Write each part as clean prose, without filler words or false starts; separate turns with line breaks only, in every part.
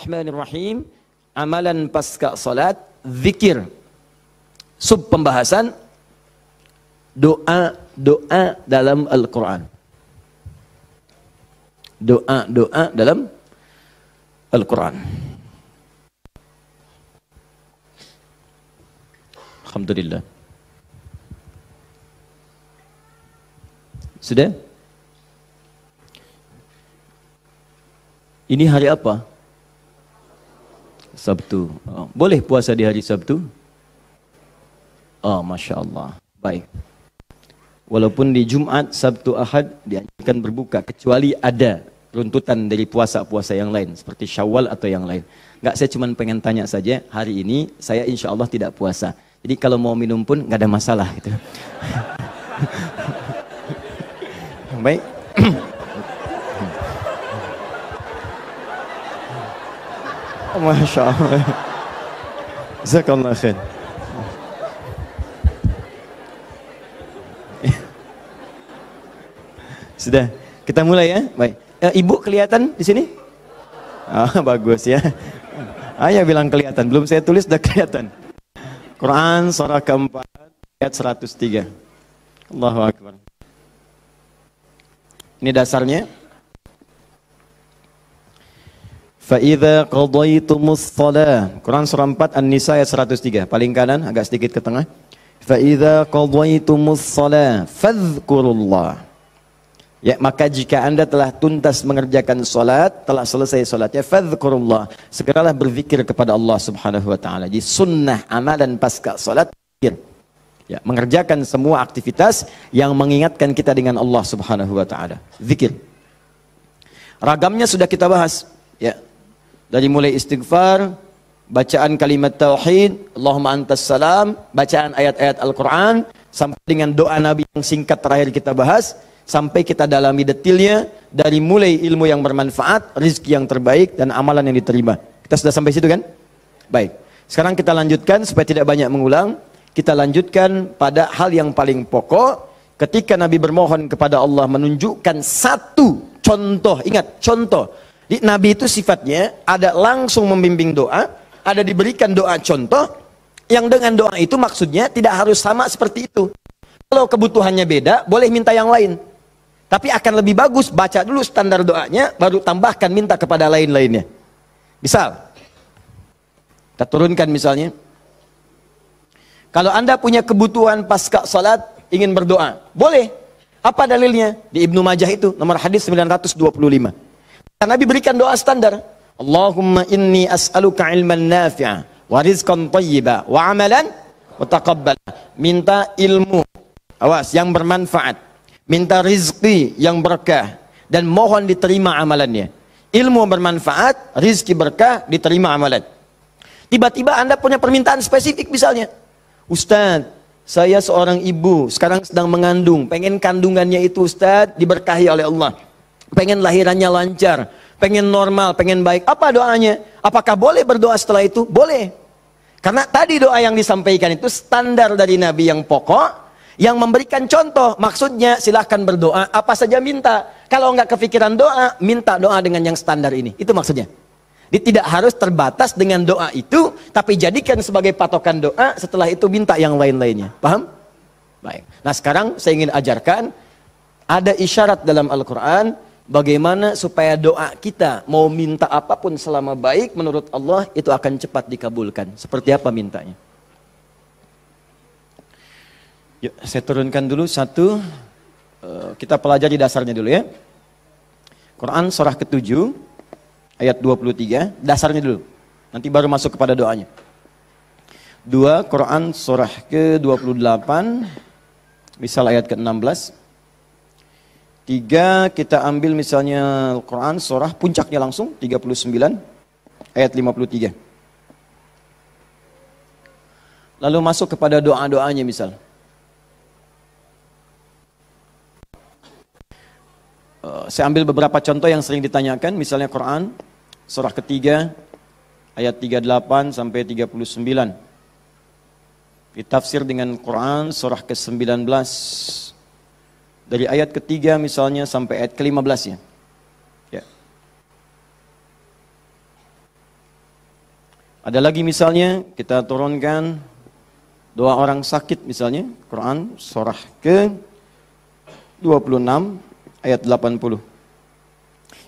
Bismillahirrahmanirrahim. Amalan pasca salat, zikir. Sub pembahasan doa dalam Al-Quran. Doa dalam Al-Quran. Alhamdulillah. Sudah? Ini hari apa? Sabtu. Oh, boleh puasa di hari Sabtu? Oh, Masya Allah. Baik. Walaupun di Jumat, Sabtu, Ahad dianjurkan berbuka, kecuali ada runtutan dari puasa-puasa yang lain, seperti Syawal atau yang lain. Enggak, saya cuma pengen tanya saja, hari ini saya insya Allah tidak puasa. Jadi kalau mau minum pun nggak ada masalah gitu. Baik. Masya Allah. Jazakallah khair. Sudah, kita mulai ya. Baik. Ibu kelihatan di sini? Bagus ya. Ayah bilang kelihatan, belum saya tulis sudah kelihatan. Quran surah keempat ayat 103. Allahu Akbar. Ini dasarnya. Fa'idha qadaytumus shalah. Quran surah 4 An-Nisa ayat 103. Paling kanan, agak sedikit ke tengah. Fa'idha qadaytumus shalah fadhkurullah. Ya, maka jika anda telah tuntas mengerjakan salat, telah selesai salatnya, fadhkurullah, segeralah berzikir kepada Allah Subhanahu wa taala. Jadi sunnah amalan pasca salat zikir. Ya, mengerjakan semua aktivitas yang mengingatkan kita dengan Allah Subhanahu wa taala. Zikir. Ragamnya sudah kita bahas, ya. Dari mulai istighfar, bacaan kalimat tauhid, Allahumma antas salam, bacaan ayat-ayat Al-Qur'an, sampai dengan doa Nabi yang singkat terakhir kita bahas, sampai kita dalami detailnya, dari mulai ilmu yang bermanfaat, rizki yang terbaik, dan amalan yang diterima. Kita sudah sampai situ kan? Baik. Sekarang kita lanjutkan supaya tidak banyak mengulang. Kita lanjutkan pada hal yang paling pokok. Ketika Nabi bermohon kepada Allah menunjukkan satu contoh. Ingat, contoh. Di Nabi itu sifatnya ada langsung membimbing doa, ada diberikan doa contoh, yang dengan doa itu maksudnya tidak harus sama seperti itu. Kalau kebutuhannya beda, boleh minta yang lain. Tapi akan lebih bagus baca dulu standar doanya, baru tambahkan minta kepada lain-lainnya. Misal, kita turunkan misalnya, kalau anda punya kebutuhan pasca salat, ingin berdoa, boleh. Apa dalilnya? Di Ibnu Majah itu, nomor hadis 925. Nabi berikan doa standar. Allahumma inni as'aluka ilman nafi'a, wa rizqan tayyiba, wa amalan mutaqabbala. Minta ilmu, awas, yang bermanfaat. Minta rizki yang berkah, dan mohon diterima amalannya. Ilmu bermanfaat, rizki berkah, diterima amalan. Tiba-tiba anda punya permintaan spesifik misalnya, Ustaz, saya seorang ibu, sekarang sedang mengandung, pengen kandungannya itu Ustaz diberkahi oleh Allah, pengen lahirannya lancar, pengen normal, pengen baik. Apa doanya? Apakah boleh berdoa setelah itu? Boleh. Karena tadi doa yang disampaikan itu standar dari Nabi yang pokok, yang memberikan contoh. Maksudnya silahkan berdoa apa saja minta. Kalau enggak kepikiran doa, minta doa dengan yang standar ini. Itu maksudnya. Jadi tidak harus terbatas dengan doa itu, tapi jadikan sebagai patokan doa, setelah itu minta yang lain-lainnya. Paham? Baik. Nah sekarang saya ingin ajarkan, ada isyarat dalam Al-Quran, bagaimana supaya doa kita mau minta apapun selama baik menurut Allah, itu akan cepat dikabulkan. Seperti apa mintanya? Yuk, saya turunkan dulu satu, kita pelajari dasarnya dulu ya. Quran surah ke-7 ayat 23, dasarnya dulu. Nanti baru masuk kepada doanya. 2 Quran surah ke-28, misal ayat ke-16. 3 kita ambil misalnya Quran surah puncaknya langsung 39 ayat 53. Lalu masuk kepada doa-doanya misal. Saya ambil beberapa contoh yang sering ditanyakan, misalnya Quran surah ketiga ayat 38 sampai 39. Ditafsir dengan Quran surah ke-19 dari ayat ketiga misalnya sampai ayat ke-15 ya. Ya. Ada lagi misalnya kita turunkan doa orang sakit misalnya, Quran surah ke 26 ayat 80.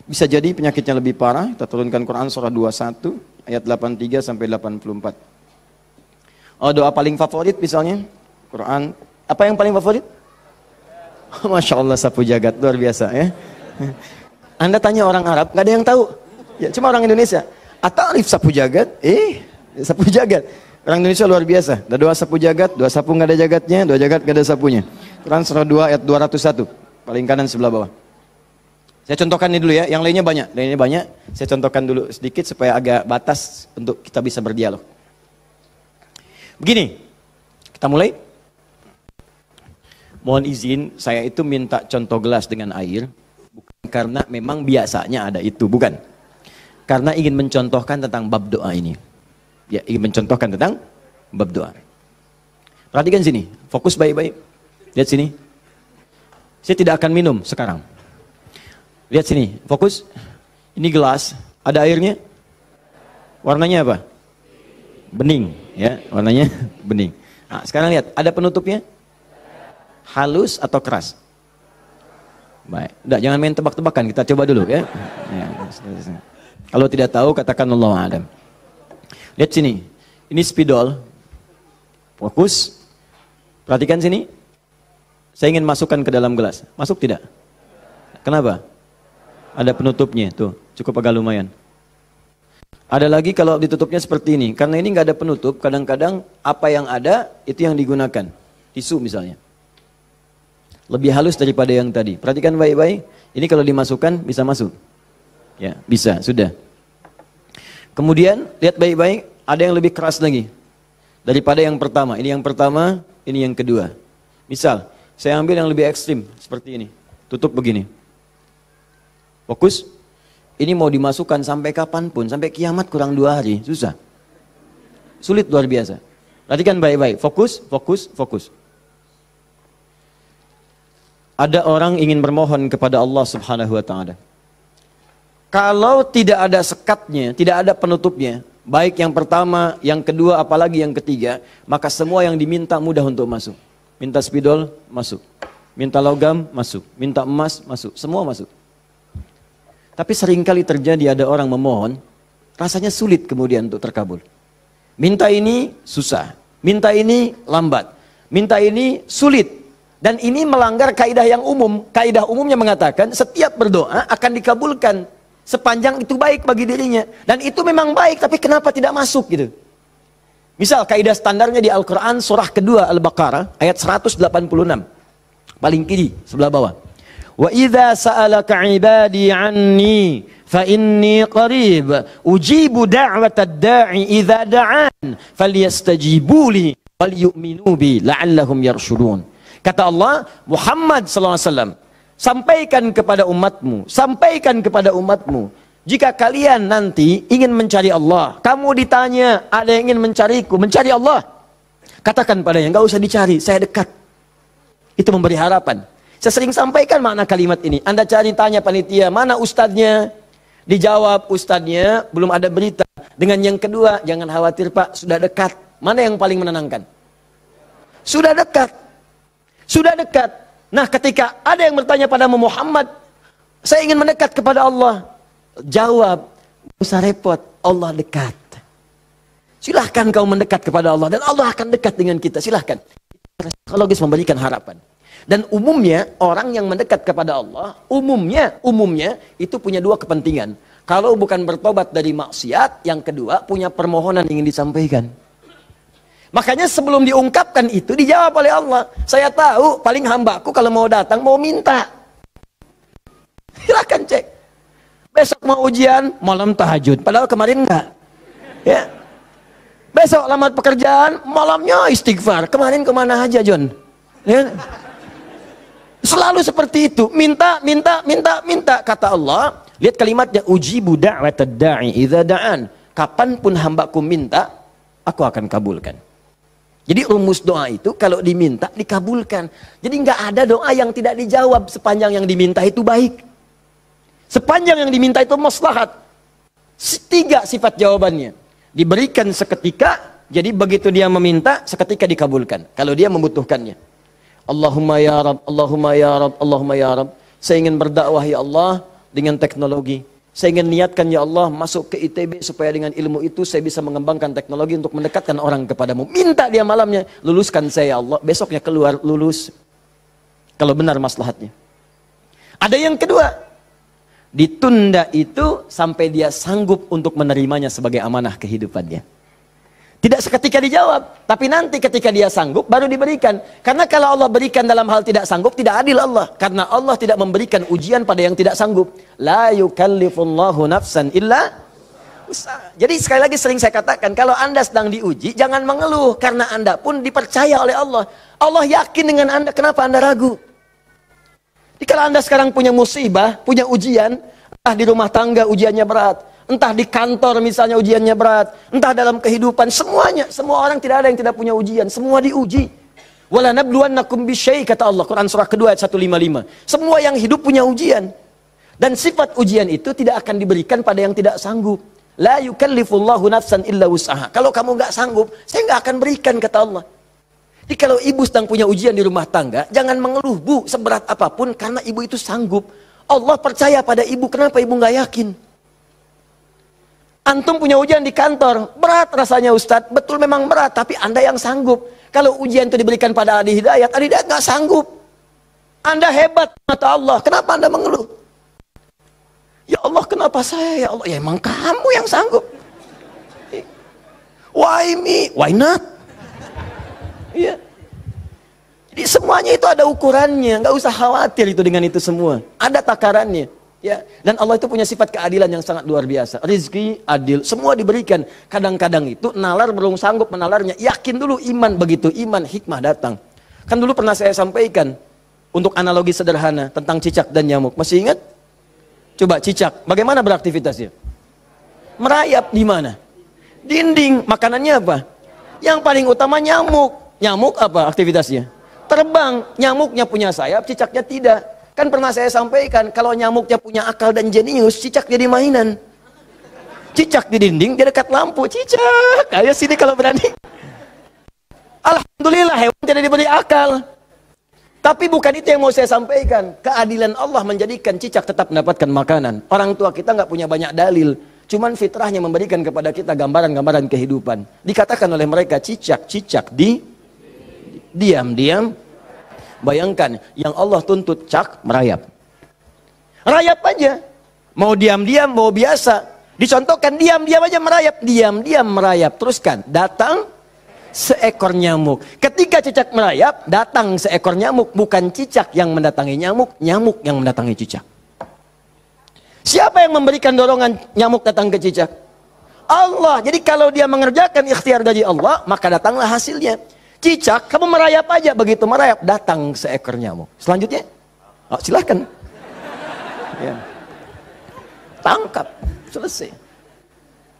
Bisa jadi penyakitnya lebih parah, kita turunkan Quran surah 21 ayat 83 sampai 84. Oh, doa paling favorit misalnya Quran, apa yang paling favorit? Masya Allah, sapu jagat, luar biasa ya. Anda tanya orang Arab, nggak ada yang tahu. Ya, cuma orang Indonesia. Atarif sapu jagat? Sapu jagat. Orang Indonesia luar biasa. Ada doa sapu jagat, doa sapu nggak ada jagatnya, doa jagat nggak ada sapunya. Quran surah 2 ayat 201, paling kanan sebelah bawah. Saya contohkan ini dulu ya, yang lainnya banyak. Saya contohkan dulu sedikit supaya agak batas untuk kita bisa berdialog. Begini, kita mulai. Mohon izin, saya itu minta contoh gelas dengan air, bukan karena memang biasanya ada itu, bukan. Karena ingin mencontohkan tentang bab doa ini. Ya, ingin mencontohkan tentang bab doa. Perhatikan sini, fokus baik-baik. Lihat sini. Saya tidak akan minum sekarang. Lihat sini, fokus. Ini gelas, ada airnya. Warnanya apa? Bening, ya, warnanya bening. Nah, sekarang lihat, ada penutupnya? Halus atau keras? Baik, udah jangan main tebak-tebakan, kita coba dulu ya. Kalau tidak tahu katakan Allahu a'lam. Lihat sini, ini spidol. Fokus. Perhatikan sini. Saya ingin masukkan ke dalam gelas. Masuk tidak? Kenapa? Ada penutupnya, tuh, cukup agak lumayan. Ada lagi kalau ditutupnya seperti ini. Karena ini nggak ada penutup, kadang-kadang apa yang ada itu yang digunakan. Tisu misalnya. Lebih halus daripada yang tadi. Perhatikan baik-baik. Ini kalau dimasukkan bisa masuk. Ya, bisa, sudah. Kemudian lihat baik-baik, ada yang lebih keras lagi daripada yang pertama. Ini yang pertama, ini yang kedua. Misal, saya ambil yang lebih ekstrim seperti ini. Tutup begini. Fokus. Ini mau dimasukkan sampai kapanpun, sampai kiamat kurang 2 hari, susah. Sulit luar biasa. Perhatikan baik-baik. Fokus, fokus, fokus. Ada orang ingin bermohon kepada Allah Subhanahu wa taala. Kalau tidak ada sekatnya, tidak ada penutupnya, baik yang pertama, yang kedua, apalagi yang ketiga, maka semua yang diminta mudah untuk masuk. Minta spidol, masuk. Minta logam, masuk. Minta emas, masuk. Semua masuk. Tapi seringkali terjadi ada orang memohon, rasanya sulit kemudian untuk terkabul. Minta ini susah, minta ini lambat, minta ini sulit. Dan ini melanggar kaidah yang umum. Kaidah umumnya mengatakan setiap berdoa akan dikabulkan sepanjang itu baik bagi dirinya. Dan itu memang baik, tapi kenapa tidak masuk gitu. Misal kaidah standarnya di Al-Quran surah kedua Al-Baqarah ayat 186. Paling kiri sebelah bawah. Wa idza sa'alaka 'ibadi 'anni fa inni qarib ujibu da'watad da'i idza da'an falyastajibu li wal yu'minu bi la'allahum yarshudun. Kata Allah, Muhammad SAW, sampaikan kepada umatmu, jika kalian nanti ingin mencari Allah, kamu ditanya, ada yang ingin mencariku, mencari Allah, katakan padanya, enggak usah dicari, saya dekat. Itu memberi harapan. Saya sering sampaikan makna kalimat ini. Anda cari, tanya panitia, mana ustadznya? Dijawab, ustadznya belum ada berita. Dengan yang kedua, jangan khawatir Pak, sudah dekat. Mana yang paling menenangkan? Sudah dekat. Sudah dekat. Nah, ketika ada yang bertanya pada Muhammad, saya ingin mendekat kepada Allah. Jawab, tidak usah repot, Allah dekat. Silahkan kau mendekat kepada Allah, dan Allah akan dekat dengan kita, silahkan. Psikologis memberikan harapan. Dan umumnya, orang yang mendekat kepada Allah, umumnya itu punya 2 kepentingan. Kalau bukan bertobat dari maksiat, yang kedua, punya permohonan ingin disampaikan. Makanya sebelum diungkapkan itu dijawab oleh Allah. Saya tahu paling hambaku kalau mau datang mau minta. Silakan cek. Besok mau ujian, malam tahajud. Padahal kemarin enggak. Ya. Besok lamar pekerjaan, malamnya istighfar. Kemarin kemana aja John? Ya. Selalu seperti itu. Minta. Kata Allah. Lihat kalimatnya. Ujibu da'watad da'i idza da'an. Kapanpun hambaku minta, aku akan kabulkan. Jadi rumus doa itu kalau diminta dikabulkan. Jadi nggak ada doa yang tidak dijawab sepanjang yang diminta itu baik. Sepanjang yang diminta itu maslahat. 3 sifat jawabannya. Diberikan seketika, jadi begitu dia meminta, seketika dikabulkan. Kalau dia membutuhkannya. Allahumma ya Rabb, Allahumma ya Rabb, Allahumma ya Rabb. Saya ingin berdakwah ya Allah dengan teknologi. Saya ingin niatkan ya Allah masuk ke ITB supaya dengan ilmu itu saya bisa mengembangkan teknologi untuk mendekatkan orang kepadamu. Minta dia malamnya, luluskan saya ya Allah. Besoknya keluar lulus. Kalau benar maslahatnya. Ada yang kedua, ditunda itu sampai dia sanggup untuk menerimanya sebagai amanah kehidupannya. Tidak seketika dijawab, tapi nanti ketika dia sanggup baru diberikan. Karena kalau Allah berikan dalam hal tidak sanggup, tidak adil Allah. Karena Allah tidak memberikan ujian pada yang tidak sanggup. La yukallifullahu nafsan illa usaha. Jadi sekali lagi sering saya katakan, kalau Anda sedang diuji, jangan mengeluh. Karena Anda pun dipercaya oleh Allah. Allah yakin dengan Anda, kenapa Anda ragu? Jadi kalau Anda sekarang punya musibah, punya ujian, entah di rumah tangga ujiannya berat, entah di kantor misalnya ujiannya berat, entah dalam kehidupan, semuanya, semua orang tidak ada yang tidak punya ujian, semua diuji. Wala nabluwannakum bisyai, kata Allah, Quran surah kedua ayat 155. Semua yang hidup punya ujian. Dan sifat ujian itu tidak akan diberikan pada yang tidak sanggup. La yukallifullahu nafsan illa wus'aha. Kalau kamu nggak sanggup, saya nggak akan berikan, kata Allah. Jadi kalau ibu sedang punya ujian di rumah tangga, jangan mengeluh, Bu, seberat apapun, karena ibu itu sanggup. Allah percaya pada ibu, kenapa ibu nggak yakin? Antum punya ujian di kantor, berat rasanya Ustadz, betul memang berat, tapi Anda yang sanggup. Kalau ujian itu diberikan pada Adi Hidayat nggak sanggup. Anda hebat, mata Allah, kenapa Anda mengeluh? Ya Allah, kenapa saya? Ya Allah, ya emang kamu yang sanggup. Why me? Why not? Iya. Jadi semuanya itu ada ukurannya, nggak usah khawatir itu dengan itu semua. Ada takarannya. Ya, dan Allah itu punya sifat keadilan yang sangat luar biasa. Rizki adil, semua diberikan. Kadang-kadang itu nalar belum sanggup menalarnya. Yakin dulu iman, begitu iman hikmah datang. Kan dulu pernah saya sampaikan untuk analogi sederhana tentang cicak dan nyamuk. Masih ingat? Coba cicak, bagaimana beraktivitasnya? Merayap di mana? Dinding. Makanannya apa? Yang paling utama nyamuk. Nyamuk apa aktivitasnya? Terbang. Nyamuknya punya sayap, cicaknya tidak. Kan pernah saya sampaikan, kalau nyamuknya punya akal dan jenius, cicak jadi mainan. Cicak di dinding, dia dekat lampu. Cicak, ayo sini kalau berani. Alhamdulillah, hewan tidak diberi akal. Tapi bukan itu yang mau saya sampaikan. Keadilan Allah menjadikan cicak tetap mendapatkan makanan. Orang tua kita nggak punya banyak dalil. Cuman fitrahnya memberikan kepada kita gambaran-gambaran kehidupan. Dikatakan oleh mereka, cicak-cicak diam-diam. Bayangkan, yang Allah tuntut cak, merayap. Rayap aja. Mau diam-diam, mau biasa. Dicontohkan, diam-diam aja merayap. Diam-diam merayap. Teruskan, datang seekor nyamuk. Ketika cicak merayap, datang seekor nyamuk. Bukan cicak yang mendatangi nyamuk, nyamuk yang mendatangi cicak. Siapa yang memberikan dorongan nyamuk datang ke cicak? Allah. Jadi kalau dia mengerjakan ikhtiar dari Allah, maka datanglah hasilnya. Cicak, kamu merayap aja, begitu merayap, datang seekor nyamuk. Selanjutnya, oh, silahkan. Ya. Tangkap, selesai.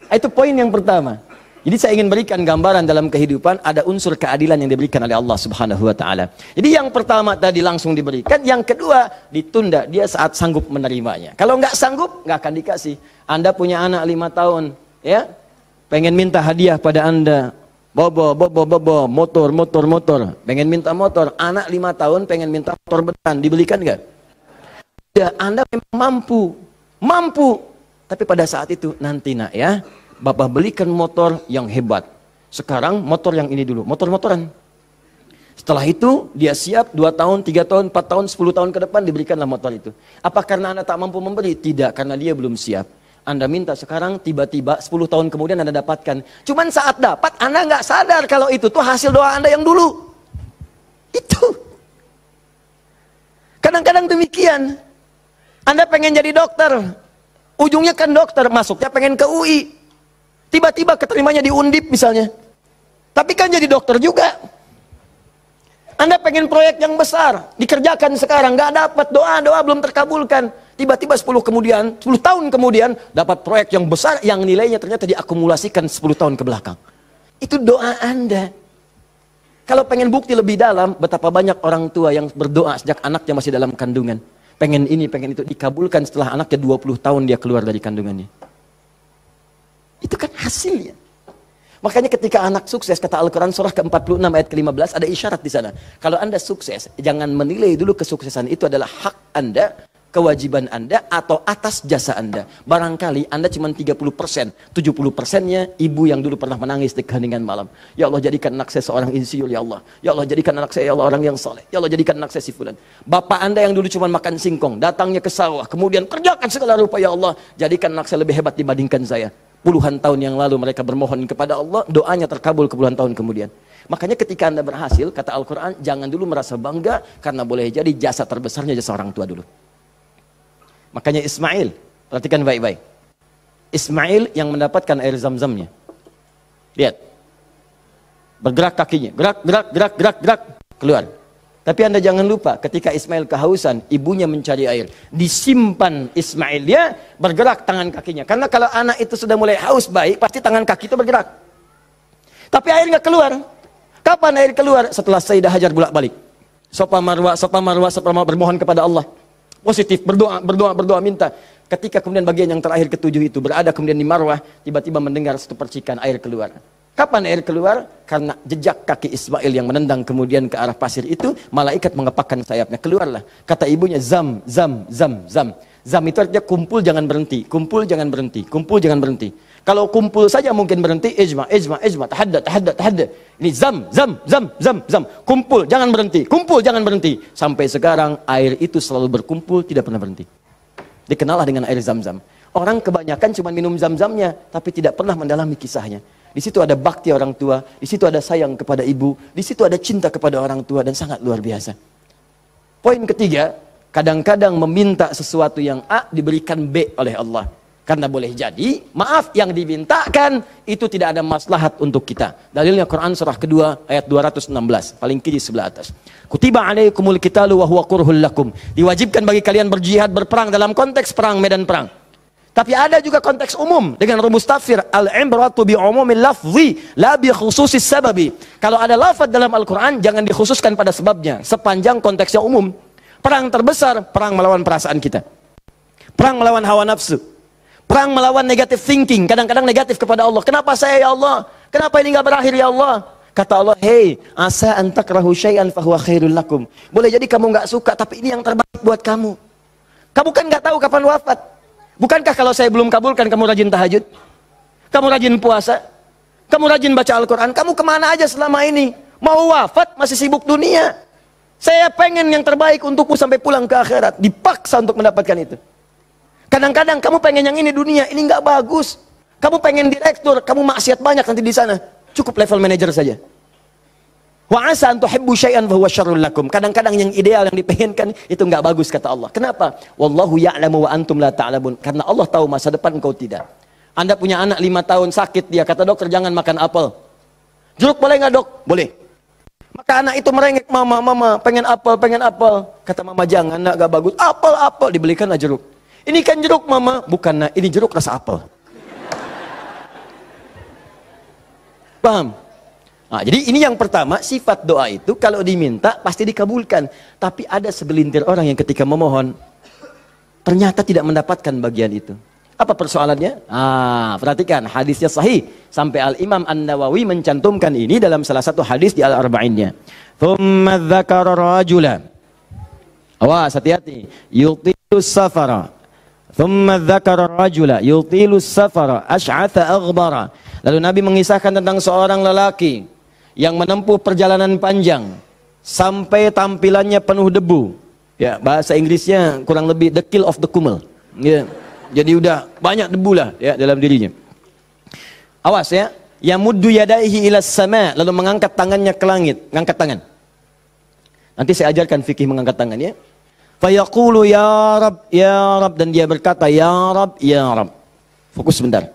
Itu poin yang pertama. Jadi saya ingin berikan gambaran dalam kehidupan, ada unsur keadilan yang diberikan oleh Allah Subhanahu wa Ta'ala. Jadi yang pertama tadi langsung diberikan, yang kedua ditunda, dia saat sanggup menerimanya. Kalau nggak sanggup, nggak akan dikasih. Anda punya anak 5 tahun, ya, pengen minta hadiah pada Anda. Bobo, motor. Pengen minta motor. Anak 5 tahun pengen minta motor beneran. Dibelikan nggak? Ya, Anda memang mampu. Tapi pada saat itu, nanti nak ya, Bapak belikan motor yang hebat. Sekarang motor yang ini dulu, motor-motoran. Setelah itu, dia siap 2 tahun, 3 tahun, 4 tahun, 10 tahun ke depan, diberikanlah motor itu. Apa karena Anda tak mampu membeli? Tidak, karena dia belum siap. Anda minta sekarang, tiba-tiba 10 tahun kemudian Anda dapatkan. Cuman saat dapat, Anda nggak sadar kalau itu tuh hasil doa Anda yang dulu. Itu. Kadang-kadang demikian. Anda pengen jadi dokter. Ujungnya kan dokter, masuknya pengen ke UI. Tiba-tiba keterimanya di Undip misalnya. Tapi kan jadi dokter juga. Anda pengen proyek yang besar, dikerjakan sekarang, nggak dapat, doa-doa belum terkabulkan. Tiba-tiba 10 tahun kemudian dapat proyek yang besar yang nilainya ternyata diakumulasikan 10 tahun ke belakang. Itu doa Anda. Kalau pengen bukti lebih dalam, betapa banyak orang tua yang berdoa sejak anaknya masih dalam kandungan. Pengen ini, pengen itu, dikabulkan setelah anaknya 20 tahun dia keluar dari kandungannya. Itu kan hasilnya. Makanya ketika anak sukses, kata Al-Quran surah ke-46 ayat ke-15, ada isyarat di sana. Kalau Anda sukses, jangan menilai dulu kesuksesan itu adalah hak Anda, kewajiban Anda, atau atas jasa Anda. Barangkali Anda cuma 30%, 70%-nya ibu yang dulu pernah menangis di keheningan malam. Ya Allah, jadikan anak saya seorang insinyur, ya Allah. Ya Allah, jadikan anak saya, ya Allah, orang yang saleh. Ya Allah, jadikan anak saya si fulan. Bapak Anda yang dulu cuma makan singkong, datangnya ke sawah, kemudian kerjakan segala rupa, ya Allah. Jadikan anak saya lebih hebat dibandingkan saya. Puluhan tahun yang lalu mereka bermohon kepada Allah, doanya terkabul ke puluhan tahun kemudian. Makanya ketika Anda berhasil, kata Al-Quran, jangan dulu merasa bangga, karena boleh jadi jasa terbesarnya jasa orang tua dulu. Makanya Ismail, perhatikan baik-baik. Ismail yang mendapatkan air zam-zamnya. Lihat. Bergerak kakinya, gerak, keluar. Tapi Anda jangan lupa, ketika Ismail kehausan, ibunya mencari air. Disimpan Ismail, dia bergerak tangan kakinya. Karena kalau anak itu sudah mulai haus baik, pasti tangan kaki itu bergerak. Tapi air nggak keluar. Kapan air keluar? Setelah Sayyidah Hajar bolak-balik. Safa Marwah, bermohon kepada Allah. Positif, berdoa, minta. Ketika kemudian bagian yang terakhir ketujuh itu berada kemudian di Marwah, tiba-tiba mendengar satu percikan air keluar. Kapan air keluar? Karena jejak kaki Ismail yang menendang kemudian ke arah pasir itu, malaikat mengepakkan sayapnya. Keluarlah. Kata ibunya, zam. Zam itu artinya kumpul jangan berhenti, kumpul jangan berhenti, kumpul jangan berhenti. Kalau kumpul saja mungkin berhenti, ijma, tahadda. Ini zam. Kumpul jangan berhenti, kumpul jangan berhenti. Sampai sekarang air itu selalu berkumpul, tidak pernah berhenti. Dikenallah dengan air zam-zam. Orang kebanyakan cuma minum zam-zamnya, tapi tidak pernah mendalami kisahnya. Di situ ada bakti orang tua, di situ ada sayang kepada ibu, di situ ada cinta kepada orang tua, dan sangat luar biasa. Poin ketiga, kadang-kadang meminta sesuatu yang A diberikan B oleh Allah. Karena boleh jadi, maaf, yang dimintakan itu tidak ada maslahat untuk kita. Dalilnya Quran surah kedua ayat 216, paling kiri sebelah atas. Kutiba alaikumul qitalu wa huwa kurhul lakum. Diwajibkan bagi kalian berjihad, berperang dalam konteks perang, medan perang. Tapi ada juga konteks umum dengan rumus tafsir al-ibratu bi umumil lafzi la bi khususis sababi. Kalau ada lafaz dalam Al-Qur'an jangan dikhususkan pada sebabnya, sepanjang konteksnya umum. Perang terbesar, perang melawan perasaan kita. Perang melawan hawa nafsu. Perang melawan negative thinking, kadang-kadang negatif kepada Allah. Kenapa saya ya Allah? Kenapa ini enggak berakhir ya Allah? Kata Allah, "Hei, asa an takrahu syai'an fa huwa khairul lakum." Boleh jadi kamu enggak suka, tapi ini yang terbaik buat kamu. Kamu kan enggak tahu kapan wafat. Bukankah kalau saya belum kabulkan kamu rajin tahajud? Kamu rajin puasa? Kamu rajin baca Al-Quran? Kamu kemana aja selama ini? Mau wafat masih sibuk dunia. Saya pengen yang terbaik untukmu sampai pulang ke akhirat. Dipaksa untuk mendapatkan itu. Kadang-kadang kamu pengen yang ini dunia, ini nggak bagus. Kamu pengen direktur, kamu maksiat banyak nanti di sana. Cukup level manager saja. Wa asa an tuhibbu syai'an fa huwa syarrul lakum. Kadang-kadang yang ideal yang dipengenkan itu enggak bagus kata Allah. Kenapa? Wallahu ya'lamu wa antum la ta'lamun. Karena Allah tahu masa depan engkau tidak. Anda punya anak 5 tahun sakit, dia kata dokter jangan makan apel. Jeruk boleh enggak dok? Boleh. Maka anak itu merengek, mama pengen apel. Kata mama jangan, enggak bagus. Apel dibelikanlah jeruk. Ini kan jeruk mama, bukan, ini jeruk rasa apel. Paham? Nah, jadi ini yang pertama, sifat doa itu kalau diminta pasti dikabulkan. Tapi ada segelintir orang yang ketika memohon ternyata tidak mendapatkan bagian itu. Apa persoalannya? Perhatikan, hadisnya sahih. Sampai Al-Imam An-Nawawi mencantumkan ini dalam salah satu hadis di Al-Arba'innya. Thumma dzakara rajula. Awas, hati-hati. Yutilus safara. Thumma dzakara rajula yutilus safara asy'atha aghbara. Lalu Nabi mengisahkan tentang seorang lelaki yang menempuh perjalanan panjang sampai tampilannya penuh debu. Ya, bahasa Inggrisnya kurang lebih the kill of the kumel. Ya. Jadi udah banyak debu lah ya dalam dirinya. Awas ya, yamuddu yadaihi ila sama, lalu mengangkat tangannya ke langit, ngangkat tangan. Nanti saya ajarkan fikih mengangkat tangan ya. Fayaqulu ya Rab, dan dia berkata ya Rab. Fokus sebentar.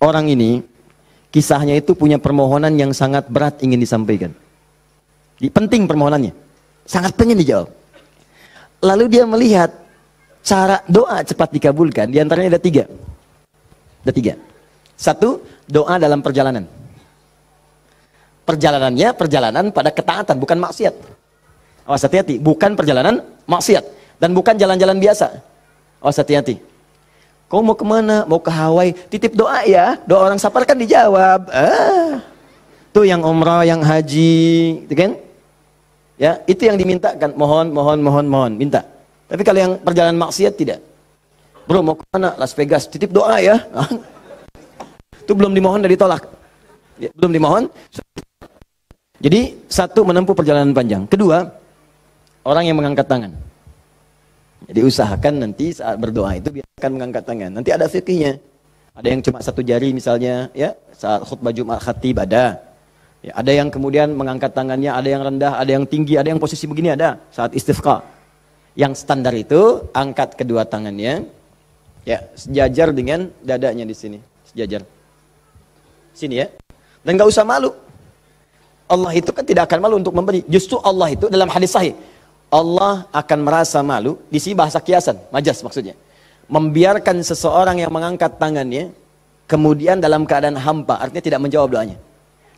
Orang ini kisahnya itu punya permohonan yang sangat berat ingin disampaikan. Penting permohonannya. Sangat pengen dijawab. Lalu dia melihat cara doa cepat dikabulkan. Di antaranya ada 3. Ada 3. 1, doa dalam perjalanan. Perjalanannya perjalanan pada ketaatan, bukan maksiat. Awas hati-hati, bukan perjalanan maksiat. Dan bukan jalan-jalan biasa. Awas hati-hati. Kau mau kemana? Mau ke Hawaii? Titip doa ya. Doa orang safar kan dijawab. Tuh yang umrah, yang haji, gitu kan? Ya, itu yang dimintakan. Mohon, minta. Tapi kalau yang perjalanan maksiat tidak. Bro, mau kemana? Las Vegas. Titip doa ya. Itu belum dimohon, udah ditolak. Ya, belum dimohon. Jadi, satu, menempuh perjalanan panjang. Kedua, orang yang mengangkat tangan. Jadi usahakan nanti saat berdoa itu biasakan mengangkat tangan. Nanti ada fikihnya. Ada yang cuma satu jari misalnya, ya, saat khutbah Jumat khatib ada. Ya, ada yang kemudian mengangkat tangannya, ada yang rendah, ada yang tinggi, ada yang posisi begini ada saat istisqa. Yang standar itu angkat kedua tangannya, ya, sejajar dengan dadanya di sini, sejajar. Sini ya. Dan nggak usah malu. Allah itu kan tidak akan malu untuk memberi. Justru Allah itu dalam hadis sahih, Allah akan merasa malu. Di sini bahasa kiasan, majas maksudnya. Membiarkan seseorang yang mengangkat tangannya, kemudian dalam keadaan hampa, artinya tidak menjawab doanya.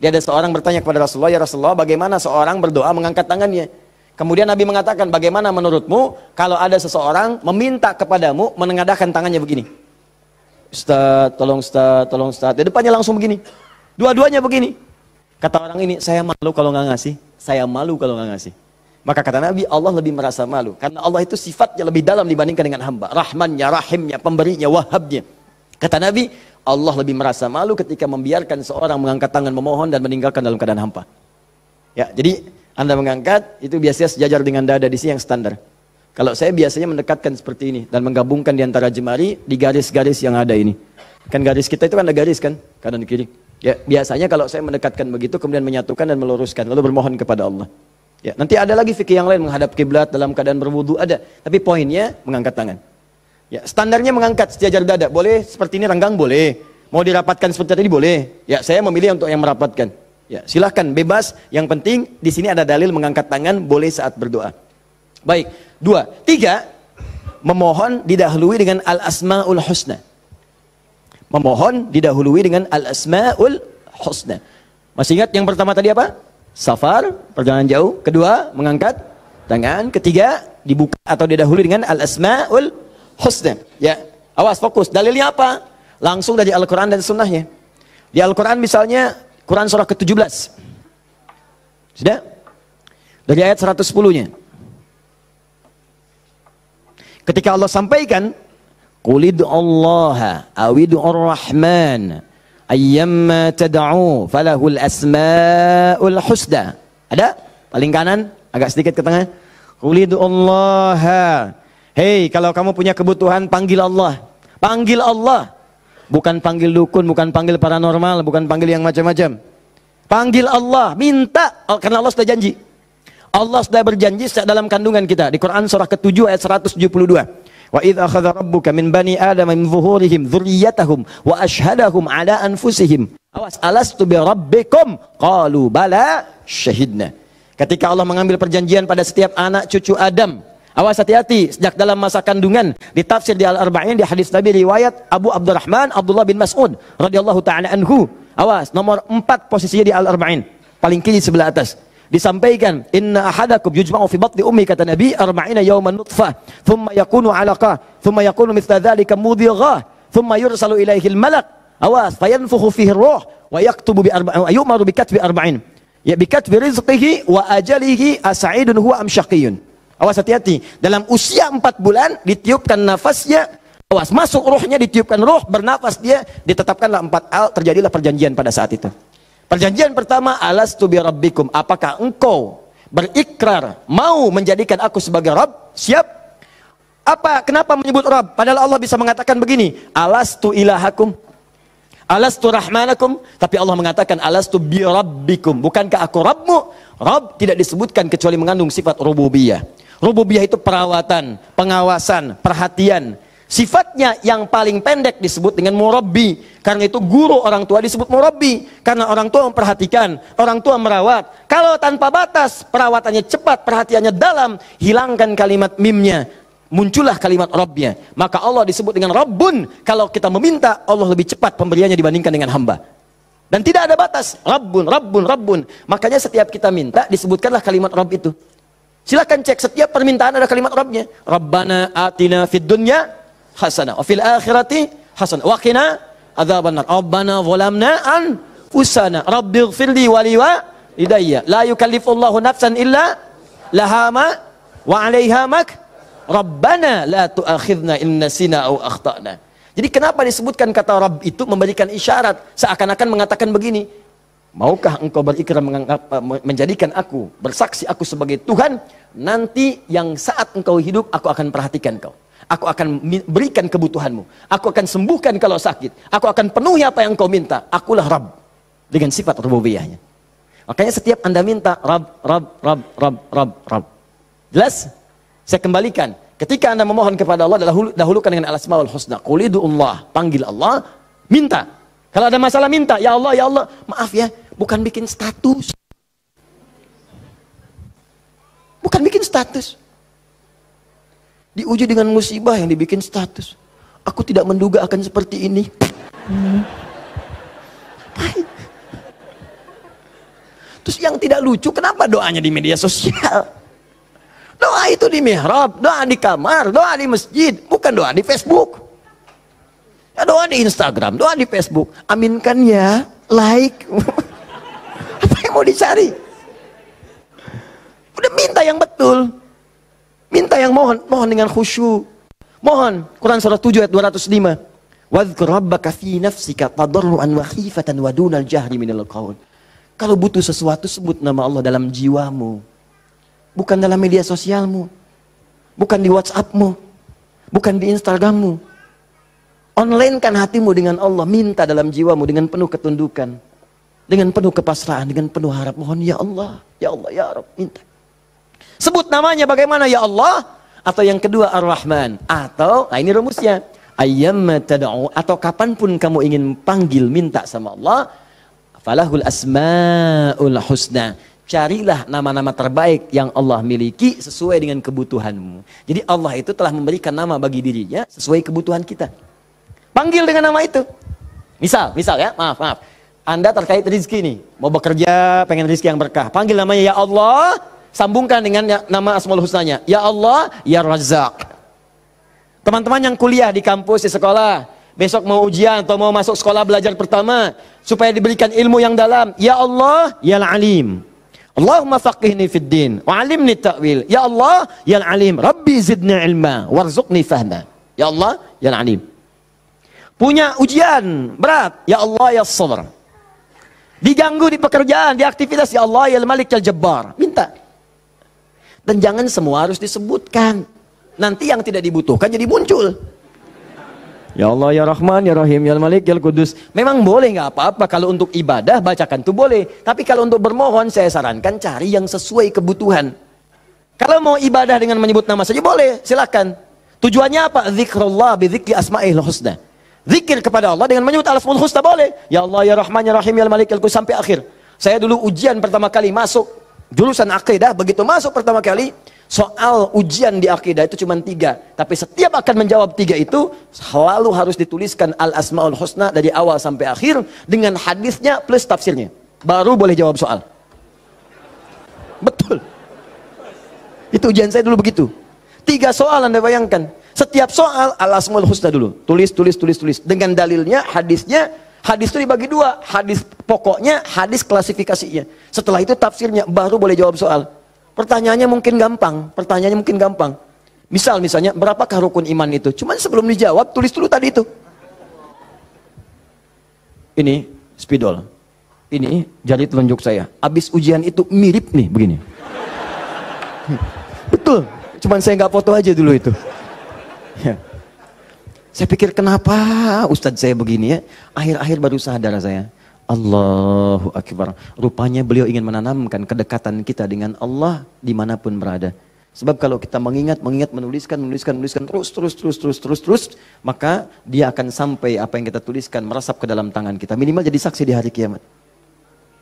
Dia ada seorang bertanya kepada Rasulullah, ya Rasulullah, bagaimana seorang berdoa mengangkat tangannya? Kemudian Nabi mengatakan, bagaimana menurutmu kalau ada seseorang meminta kepadamu menengadahkan tangannya begini? Ustaz, tolong Ustaz, tolong Ustaz. Di depannya langsung begini. Dua-duanya begini. Kata orang ini, saya malu kalau nggak ngasih. Saya malu kalau nggak ngasih. Maka kata Nabi, Allah lebih merasa malu. Karena Allah itu sifatnya lebih dalam dibandingkan dengan hamba. Rahmannya, rahimnya, pemberinya, wahabnya. Kata Nabi, Allah lebih merasa malu ketika membiarkan seorang mengangkat tangan memohon dan meninggalkan dalam keadaan hampa. Ya, jadi Anda mengangkat, itu biasanya sejajar dengan dada di sini yang standar. Kalau saya biasanya mendekatkan seperti ini dan menggabungkan di antara jemari di garis-garis yang ada ini. Kan garis kita itu kan ada garis kan, kanan kiri. Ya, biasanya kalau saya mendekatkan begitu kemudian menyatukan dan meluruskan lalu bermohon kepada Allah. Ya, nanti ada lagi fikih yang lain menghadap kiblat dalam keadaan berwudu ada, tapi poinnya mengangkat tangan. Ya, standarnya mengangkat sejajar dada. Boleh seperti ini renggang boleh. Mau dirapatkan seperti tadi boleh. Ya, saya memilih untuk yang merapatkan. Ya, silahkan bebas. Yang penting di sini ada dalil mengangkat tangan boleh saat berdoa. Baik, 2, 3, memohon didahului dengan al-asmaul husna. Memohon didahului dengan al-asmaul husna. Masih ingat yang pertama tadi apa? Safar, perjalanan jauh. Kedua, mengangkat tangan. Ketiga, dibuka atau didahului dengan al-asmaul husna. Ya, awas fokus. Dalilnya apa? Langsung dari Al-Quran dan Sunnahnya. Di Al-Quran misalnya Quran surah ke-17. Sudah? Dari ayat 110-nya. Ketika Allah sampaikan, Qulid Allah awid'ur rahman ayyamma tad'u falahul asmaul husna. Ada? Paling kanan, agak sedikit ke tengah. Qulid Allah. Hei, kalau kamu punya kebutuhan, panggil Allah. Panggil Allah. Bukan panggil dukun, bukan panggil paranormal, bukan panggil yang macam-macam. Panggil Allah, minta. Karena Allah sudah janji. Allah sudah berjanji dalam kandungan kita. Di Quran surah ke-7 ayat 172. Wa idh akhadha rabbuka min bani Adam min zuhurihim dzurriyyatahum wa ashhadahum ala anfusihim. Awas, alastu bi rabbikum? Qalu bala syahidna. Ketika Allah mengambil perjanjian pada setiap anak cucu Adam. Awas, hati-hati, sejak dalam masa kandungan. Ditafsir di Al-Arba'in, di hadis Nabi riwayat Abu Abdurrahman Abdullah bin Mas'ud radhiyallahu ta'ala anhu. Awas, nomor 4 posisinya di Al-Arba'in, paling kiri sebelah atas. Disampaikan, inna ahadakum yujma'u fi batni ummi, kata Nabi, 40 yawman nutfah, thumma yakunu 'alaqah, thumma yakunu mithla dhalika mudhighah, thumma yursalu ilaihi al-malak. Awas, fayanfukhu fihi ar-ruh wa yaktubu bi arba'in, yu'maru bi katbi 40. Ya, bi katbi rizqihi wa ajalihi as'idun huwa am syaqiyyun. Awas, hati-hati. Dalam usia 4 bulan ditiupkan nafasnya. Awas, masuk ruhnya, ditiupkan ruh, bernafas dia, ditetapkanlah 4 hal, terjadilah perjanjian pada saat itu. Perjanjian pertama, alastu bi rabbikum. Apakah engkau berikrar mau menjadikan aku sebagai Rabb? Siap? Apa? Kenapa menyebut Rabb? Padahal Allah bisa mengatakan begini, alastu ilahakum, alastu rahmanakum. Tapi Allah mengatakan alastu bi rabbikum. Bukankah aku Rabbmu? Rabb tidak disebutkan kecuali mengandung sifat rububiyah. Rububiyah itu perawatan, pengawasan, perhatian. Sifatnya yang paling pendek disebut dengan murabbi. Karena itu guru orang tua disebut murabbi. Karena orang tua memperhatikan, orang tua merawat. Kalau tanpa batas, perawatannya cepat, perhatiannya dalam, hilangkan kalimat mimnya, muncullah kalimat Rabbnya. Maka Allah disebut dengan Rabbun. Kalau kita meminta, Allah lebih cepat pemberiannya dibandingkan dengan hamba. Dan tidak ada batas. Rabbun, Rabbun, Rabbun. Makanya setiap kita minta, disebutkanlah kalimat Rabb itu. Silakan cek, setiap permintaan ada kalimat Rabbnya. Rabbana atina fid dunya hasanah wa fil akhirati hasanah wa qina adzabannar. Rabbana zalamna anfusana rabbighfirli wa liwalidayya la yukallifullahu nafsan illa laha ma wa 'alaiha mak Rabbana la tu'akhidna in nasina aw akhtana. Jadi kenapa disebutkan kata Rabb itu memberikan isyarat seakan-akan mengatakan begini, maukah engkau berikrar menjadikan aku bersaksi aku sebagai Tuhan, nanti yang saat engkau hidup aku akan perhatikan kau. Aku akan berikan kebutuhanmu. Aku akan sembuhkan kalau sakit. Aku akan penuhi apa yang kau minta. Akulah Rabb dengan sifat rububiyahnya. Makanya setiap Anda minta Rabb. Jelas? Saya kembalikan. Ketika Anda memohon kepada Allah, dahulukan dengan al-asmaul husna. Qul ud'ullah, panggil Allah, minta. Kalau ada masalah minta, ya Allah, maaf ya, bukan bikin status. Bukan bikin status. Diuji dengan musibah yang dibikin status. Aku tidak menduga akan seperti ini. Terus yang tidak lucu, kenapa doanya di media sosial? Doa itu di mihrab, doa di kamar, doa di masjid, bukan doa di Facebook. Ya, doa di Instagram, doa di Facebook. Aminkan ya, like. Apa yang mau dicari? Udah minta yang betul. Minta yang mohon dengan khusyuk. Mohon, Quran surah 7 ayat 205. Wadhkur rabbaka fi nafsika tadarruan wa khifatan wa dunal jahri minal qaul. Kalau butuh sesuatu, sebut nama Allah dalam jiwamu. Bukan dalam media sosialmu, bukan di WhatsAppmu, bukan di Instagrammu. Online-kan hatimu dengan Allah, minta dalam jiwamu dengan penuh ketundukan, dengan penuh kepasrahan, dengan penuh harap. Mohon ya Allah, ya Rabb, minta. Sebut namanya bagaimana, ya Allah, atau yang kedua Ar-Rahman, atau nah ini rumusnya, ayyamma tad'u, atau kapanpun kamu ingin panggil minta sama Allah, falahul asmaul husna. Carilah nama-nama terbaik yang Allah miliki sesuai dengan kebutuhanmu. Jadi Allah itu telah memberikan nama bagi dirinya sesuai kebutuhan kita. Panggil dengan nama itu. Misal ya, maaf. Anda terkait rezeki nih, mau bekerja, pengen rezeki yang berkah. Panggil namanya ya Allah, sambungkan dengan nama Asmaul Husnanya. Ya Allah, ya Razzaq. Teman-teman yang kuliah di kampus, di sekolah, besok mau ujian atau mau masuk sekolah belajar pertama, supaya diberikan ilmu yang dalam. Ya Allah, ya Alim. Allahumma faqihni fid din wa 'allimni ta'wil. Ya Allah, ya Alim, Rabbi zidni ilma warzuqni fahma. Ya Allah, ya Alim. Punya ujian berat, ya Allah, ya Sabr. Diganggu di pekerjaan, di aktivitas, ya Allah, ya Malik, ya Jabbar. Minta. Dan jangan semua harus disebutkan. Nanti yang tidak dibutuhkan jadi muncul. Ya Allah, ya Rahman, ya Rahim, ya Malik, ya Kudus. Memang boleh, nggak apa-apa. Kalau untuk ibadah, bacakan itu boleh. Tapi kalau untuk bermohon, saya sarankan cari yang sesuai kebutuhan. Kalau mau ibadah dengan menyebut nama saja boleh, silakan. Tujuannya apa? Zikrullah bidzikri asma'il husna. Zikir kepada Allah dengan menyebut al-asmaul husna boleh. Ya Allah, ya Rahman, ya Rahim, ya Malik, ya Kudus, sampai akhir. Saya dulu ujian pertama kali masuk jurusan akidah, begitu masuk pertama kali, soal ujian di akidah itu cuma 3, tapi setiap akan menjawab 3 itu selalu harus dituliskan al-asmaul husna dari awal sampai akhir dengan hadisnya plus tafsirnya, baru boleh jawab soal. Betul, itu ujian saya dulu begitu. 3 soal Anda bayangkan, setiap soal al-asmaul husna dulu, tulis dengan dalilnya, hadisnya. Hadis itu dibagi 2, hadis pokoknya, hadis klasifikasinya. Setelah itu tafsirnya, baru boleh jawab soal. Pertanyaannya mungkin gampang. Misalnya, berapakah rukun iman itu? Cuman sebelum dijawab, tulis dulu tadi itu. Ini spidol. Ini jari telunjuk saya. Habis ujian itu mirip nih, begini. Betul. Cuman saya nggak foto aja dulu itu. Ya. Saya pikir kenapa Ustadz saya begini ya. Akhir-akhir baru sadar saya. Allahu Akbar. Rupanya beliau ingin menanamkan kedekatan kita dengan Allah dimanapun berada. Sebab kalau kita mengingat, menuliskan terus, maka dia akan sampai apa yang kita tuliskan meresap ke dalam tangan kita. Minimal jadi saksi di hari kiamat.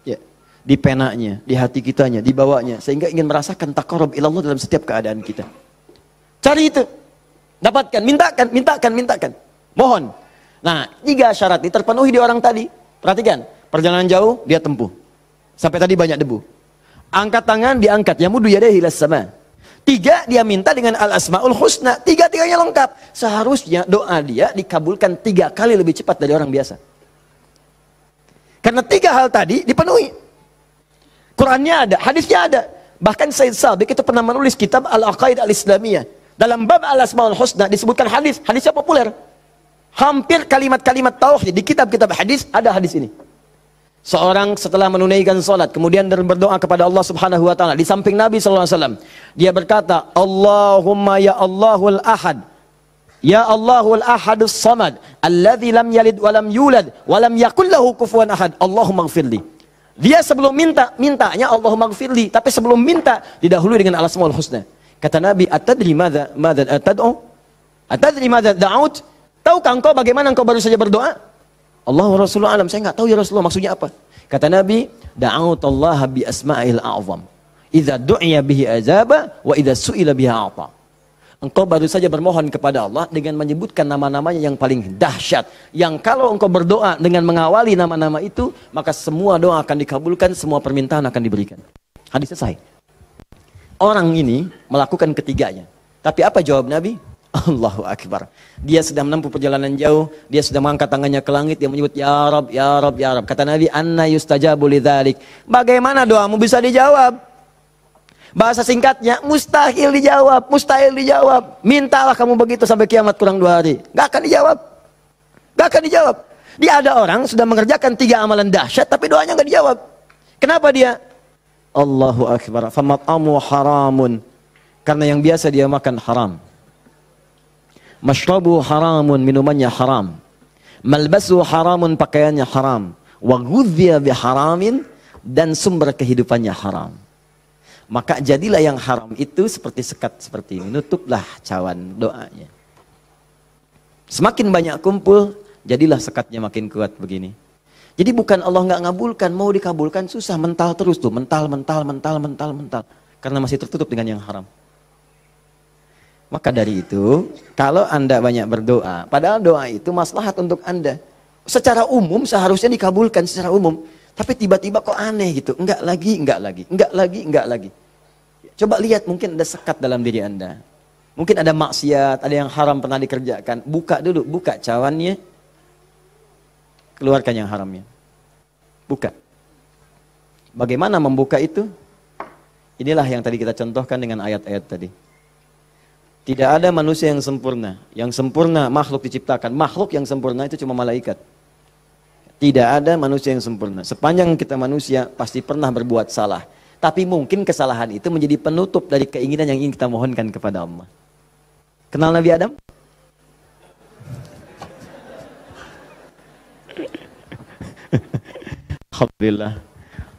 Ya, di penanya, di hati kitanya, di bawahnya, sehingga ingin merasakan taqarrub ilallah dalam setiap keadaan kita. Cari itu, dapatkan, mintakan, mohon. Nah, 3 syarat ini terpenuhi di orang tadi. Perhatikan, perjalanan jauh dia tempuh. Sampai tadi banyak debu. Angkat tangan diangkat, yamudu yadayhi ilas sama. 3 dia minta dengan al-asmaul husna, 3-tiganya lengkap. Seharusnya doa dia dikabulkan 3 kali lebih cepat dari orang biasa. Karena 3 hal tadi dipenuhi. Qurannya ada, hadisnya ada. Bahkan Said Sabiq itu pernah menulis kitab Al-Aqaid Al-Islamiyah. Dalam bab al-asmaul husna disebutkan hadisnya populer. Hampir kalimat-kalimat tauhid di kitab-kitab hadis ada hadis ini. Seorang setelah menunaikan salat kemudian berdoa kepada Allah Subhanahu wa taala di samping Nabi sallallahu alaihi wasallam, dia berkata, Allahumma ya Allahul Ahad, ya Allahul Ahadus Samad, alladzi lam yalid wa lam yulad wa lam yakul lahu kufuwan ahad, Allahumma ighfirli. Dia sebelum mintanya Allahumma ighfirli, tapi sebelum minta didahului dengan al-asmaul husna. Kata Nabi, atadri madza tad'u? Atadri madza da'ut? Tahukah engkau bagaimana engkau baru saja berdoa? Allah wa Rasulullah alam, saya nggak tahu ya Rasulullah maksudnya apa. Kata Nabi, da'utallaha bi asma'il a'zam. Idza du'iya bihi azaba wa idza su'ila biha a'ta. Engkau baru saja bermohon kepada Allah dengan menyebutkan nama-namanya yang paling dahsyat. Yang kalau engkau berdoa dengan mengawali nama-nama itu, maka semua doa akan dikabulkan, semua permintaan akan diberikan. Hadis selesai. Orang ini melakukan ketiganya. Tapi apa jawab Nabi? Allahu Akbar. Dia sedang menempuh perjalanan jauh, dia sudah mengangkat tangannya ke langit, dia menyebut ya Rab, ya Rab, ya Rab. Kata Nabi, anna yustajabu lidzalik. Bagaimana doamu bisa dijawab? Bahasa singkatnya, mustahil dijawab, mustahil dijawab. Mintalah kamu begitu sampai kiamat kurang 2 hari. Gak akan dijawab. Gak akan dijawab. Dia ada orang sudah mengerjakan 3 amalan dahsyat tapi doanya gak dijawab. Kenapa dia? Allahu Akbar. Famat'amu haramun. Karena yang biasa dia makan haram. Mashrabu haramun, minumannya haram. Malbasu haramun, pakaiannya haram. Wa ghudhiya biharamin, dan sumber kehidupannya haram. Maka jadilah yang haram itu seperti sekat seperti ini. Nutuplah cawan doanya. Semakin banyak kumpul, jadilah sekatnya makin kuat begini. Jadi bukan Allah nggak ngabulkan, mau dikabulkan susah, mental terus tuh, mental. Karena masih tertutup dengan yang haram. Maka dari itu, kalau Anda banyak berdoa, padahal doa itu maslahat untuk Anda. Secara umum seharusnya dikabulkan secara umum. Tapi tiba-tiba kok aneh gitu. Enggak lagi. Coba lihat, mungkin ada sekat dalam diri Anda. Mungkin ada maksiat, ada yang haram pernah dikerjakan. Buka dulu, buka cawannya. Keluarkan yang haramnya. Buka. Bagaimana membuka itu? Inilah yang tadi kita contohkan dengan ayat-ayat tadi. Tidak ada manusia yang sempurna. Yang sempurna makhluk diciptakan. Makhluk yang sempurna itu cuma malaikat. Tidak ada manusia yang sempurna. Sepanjang kita manusia pasti pernah berbuat salah. Tapi mungkin kesalahan itu menjadi penutup dari keinginan yang ingin kita mohonkan kepada Allah. Kenal Nabi Adam? Alhamdulillah.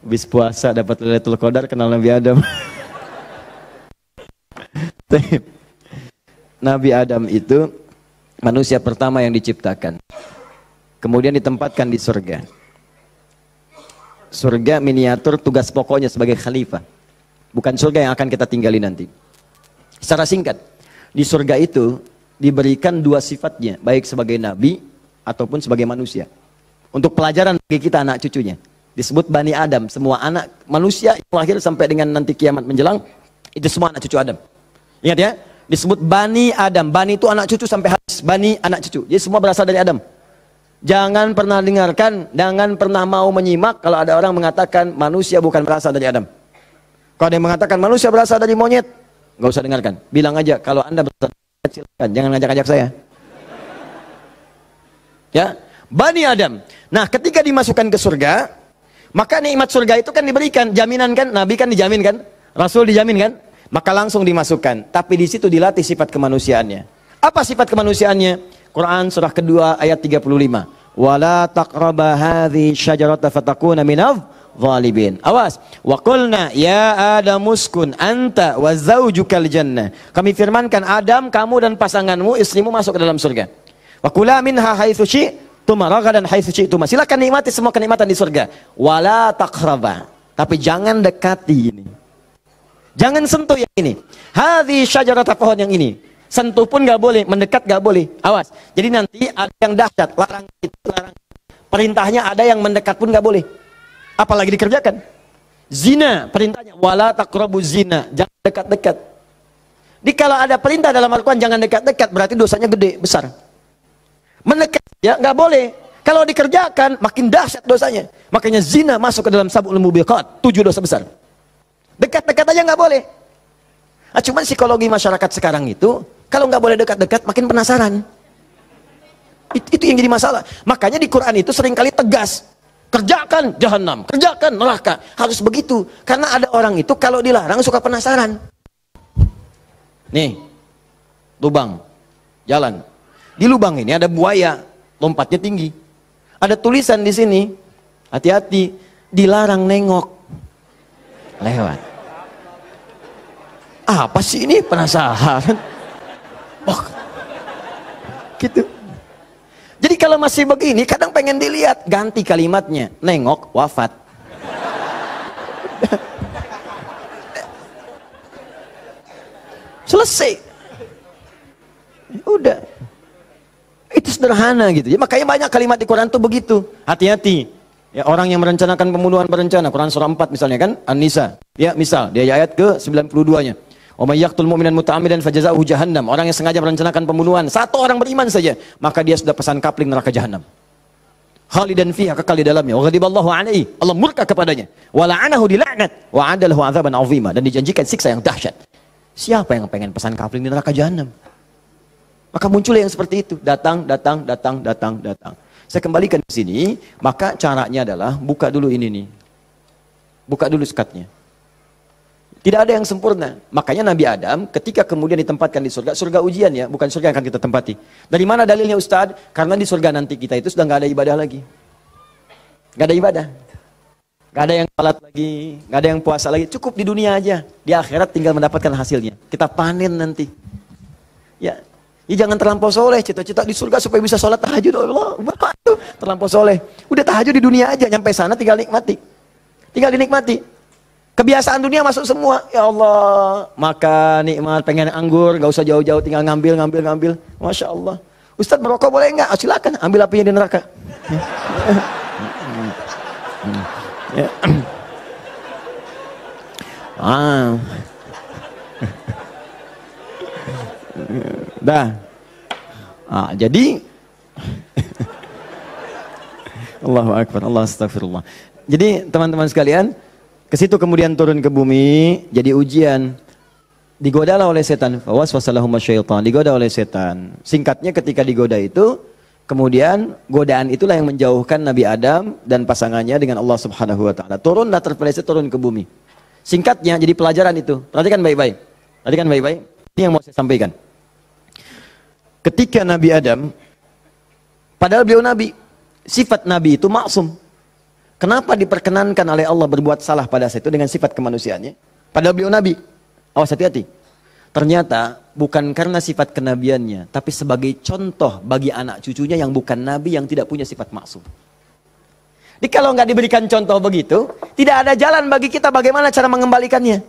Habis puasa dapat Lailatul Qadar, kenal Nabi Adam. Nabi Adam itu manusia pertama yang diciptakan. Kemudian ditempatkan di surga. Surga miniatur, tugas pokoknya sebagai khalifah. Bukan surga yang akan kita tinggali nanti. Secara singkat, di surga itu diberikan 2 sifatnya, baik sebagai nabi ataupun sebagai manusia. Untuk pelajaran bagi kita anak cucunya. Disebut Bani Adam, semua anak manusia yang lahir sampai dengan nanti kiamat menjelang, itu semua anak cucu Adam. Ingat ya? Disebut Bani Adam. Bani itu anak cucu sampai habis. Bani anak cucu. Jadi semua berasal dari Adam. Jangan pernah dengarkan, jangan pernah mau menyimak kalau ada orang mengatakan manusia bukan berasal dari Adam. Kalau ada yang mengatakan manusia berasal dari monyet, nggak usah dengarkan. Bilang aja kalau Anda berasal dari monyet, silakan. Jangan ngajak-ngajak saya. Ya, Bani Adam. Nah, ketika dimasukkan ke surga, maka nikmat surga itu kan diberikan, jaminan kan, Nabi kan dijamin kan, Rasul dijamin kan. Maka langsung dimasukkan. Tapi di situ dilatih sifat kemanusiaannya. Apa sifat kemanusiaannya? Quran surah kedua ayat 35. Wala taqraba hadhihi syajarata fatakuna minadh zalimin. Awas. Wa qulna ya Adam uskun anta wa zaujukal jannah. Kami firmankan Adam, kamu dan pasanganmu, istrimu masuk ke dalam surga. Wa kula minha haitsu syi'tum ragadan haitsu syi'tum. Silakan nikmati semua kenikmatan di surga. Wala taqraba. Tapi jangan dekati ini. Jangan sentuh yang ini. Hadhi syajarata, pohon yang ini. Sentuh pun gak boleh, mendekat gak boleh. Awas. Jadi nanti ada yang dahsyat, larang itu, larang. Perintahnya ada yang mendekat pun gak boleh. Apalagi dikerjakan. Zina, perintahnya wala taqrabu zina, jangan dekat-dekat. Di kalau ada perintah dalam Al-Quran jangan dekat-dekat, berarti dosanya gede, besar. Mendekat ya nggak boleh. Kalau dikerjakan makin dahsyat dosanya. Makanya zina masuk ke dalam sab'ul mubiqat, 7 dosa besar. Dekat-dekat aja nggak boleh. Nah, cuman psikologi masyarakat sekarang itu kalau nggak boleh dekat-dekat makin penasaran. Itu yang jadi masalah. Makanya di Quran itu seringkali tegas. Kerjakan jahanam, kerjakan neraka. Harus begitu. Karena ada orang itu kalau dilarang suka penasaran. Nih, lubang, jalan. Di lubang ini ada buaya, lompatnya tinggi. Ada tulisan di sini, hati-hati, dilarang nengok. Lewat. Apa sih ini? Penasaran. Oh, gitu. Jadi kalau masih begini, kadang pengen dilihat, ganti kalimatnya, nengok, wafat. Selesai. Udah. Itu sederhana gitu. Ya, makanya banyak kalimat di Quran tuh begitu. Hati-hati. Ya, orang yang merencanakan pembunuhan berencana, Quran surah 4 misalnya kan, An-Nisa. Ya, misal, dia ayat ke 92-nya. Wa may yaqtul mu'minan muta'ammidan fajaza'uhu jahannam. Orang yang sengaja merencanakan pembunuhan, satu orang beriman saja, maka dia sudah pesan kapling neraka jahanam. Khalidan fiha, kekal di dalamnya. Wa ghadiballahu alaihi, Allah murka kepadanya. Wa la'anahu dilaknat wa 'adalahu 'adzaban 'azima, dan dijanjikan siksa yang dahsyat. Siapa yang pengen pesan kapling di neraka jahanam? Maka muncul yang seperti itu, datang. Saya kembalikan ke sini, maka caranya adalah buka dulu ini nih. Buka dulu sekatnya. Tidak ada yang sempurna. Makanya Nabi Adam ketika kemudian ditempatkan di surga, surga ujian ya, bukan surga yang akan kita tempati. Dari mana dalilnya Ustaz? Karena di surga nanti kita itu sudah nggak ada ibadah lagi. Nggak ada ibadah. Nggak ada yang salat lagi, nggak ada yang puasa lagi. Cukup di dunia aja. Di akhirat tinggal mendapatkan hasilnya. Kita panen nanti. Ya, jangan terlampau soleh. Cita-cita di surga supaya bisa sholat tahajud. Allah, terlampau soleh. Udah tahajud di dunia aja. Nyampe sana tinggal nikmati. Tinggal dinikmati. Kebiasaan dunia masuk semua. Ya Allah, makan nikmat, pengen anggur, nggak usah jauh-jauh, tinggal ngambil. Masya Allah. Ustadz merokok boleh nggak? Oh, silakan, ambil apinya di neraka. Ya. Dah. Jadi Allahu Akbar, Allah astagfirullah. Jadi teman-teman sekalian, ke situ kemudian turun ke bumi, jadi ujian. Digodalah oleh setan. Fawaswasalahum syaitan, digoda oleh setan. Singkatnya ketika digoda itu, kemudian godaan itulah yang menjauhkan Nabi Adam dan pasangannya dengan Allah Subhanahu wa taala. Turunlah terpeleset turun ke bumi. Singkatnya jadi pelajaran itu. Perhatikan baik-baik. Ini yang mau saya sampaikan. Ketika Nabi Adam, padahal beliau nabi, sifat nabi itu maksum. Kenapa diperkenankan oleh Allah berbuat salah pada saat itu dengan sifat kemanusiaannya? Padahal beliau nabi. Awas hati-hati. Ternyata bukan karena sifat kenabiannya, tapi sebagai contoh bagi anak cucunya yang bukan nabi, yang tidak punya sifat maksum. Jadi kalau nggak diberikan contoh begitu, tidak ada jalan bagi kita bagaimana cara mengembalikannya.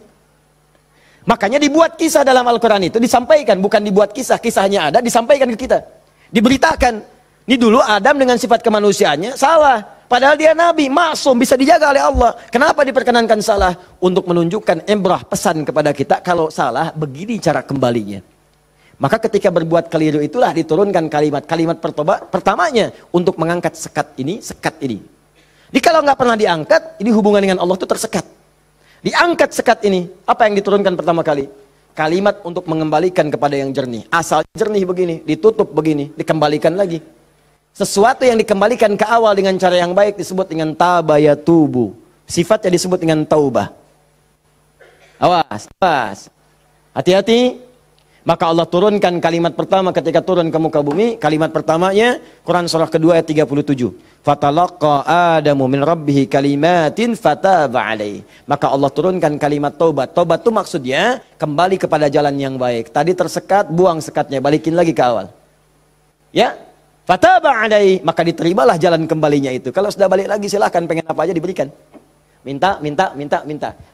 Makanya dibuat kisah dalam Al-Quran itu, disampaikan, bukan dibuat kisah, kisahnya ada, disampaikan ke kita. Diberitakan, ini dulu Adam dengan sifat kemanusiaannya salah. Padahal dia nabi, maksum, bisa dijaga oleh Allah. Kenapa diperkenankan salah? Untuk menunjukkan ibrah, pesan kepada kita, kalau salah, begini cara kembalinya. Maka ketika berbuat keliru itulah diturunkan kalimat pertamanya untuk mengangkat sekat ini. Jadi kalau nggak pernah diangkat, ini hubungan dengan Allah itu tersekat. Diangkat sekat ini, apa yang diturunkan pertama kali? Kalimat untuk mengembalikan kepada yang jernih. Asal jernih begini, ditutup begini, dikembalikan lagi. Sesuatu yang dikembalikan ke awal dengan cara yang baik disebut dengan tabayatubu. Sifatnya disebut dengan taubah. Awas. Hati-hati. Maka Allah turunkan kalimat pertama ketika turun ke muka bumi. Kalimat pertamanya Quran surah kedua ayat 37. Fatalaqa Adamu min rabbihi kalimatin fataba alaihi. Maka Allah turunkan kalimat taubat. Taubat itu maksudnya kembali kepada jalan yang baik. Tadi tersekat, buang sekatnya, balikin lagi ke awal. Ya. Fataba alaihi, maka diterimalah jalan kembalinya itu. Kalau sudah balik lagi silahkan, pengen apa aja diberikan. Minta.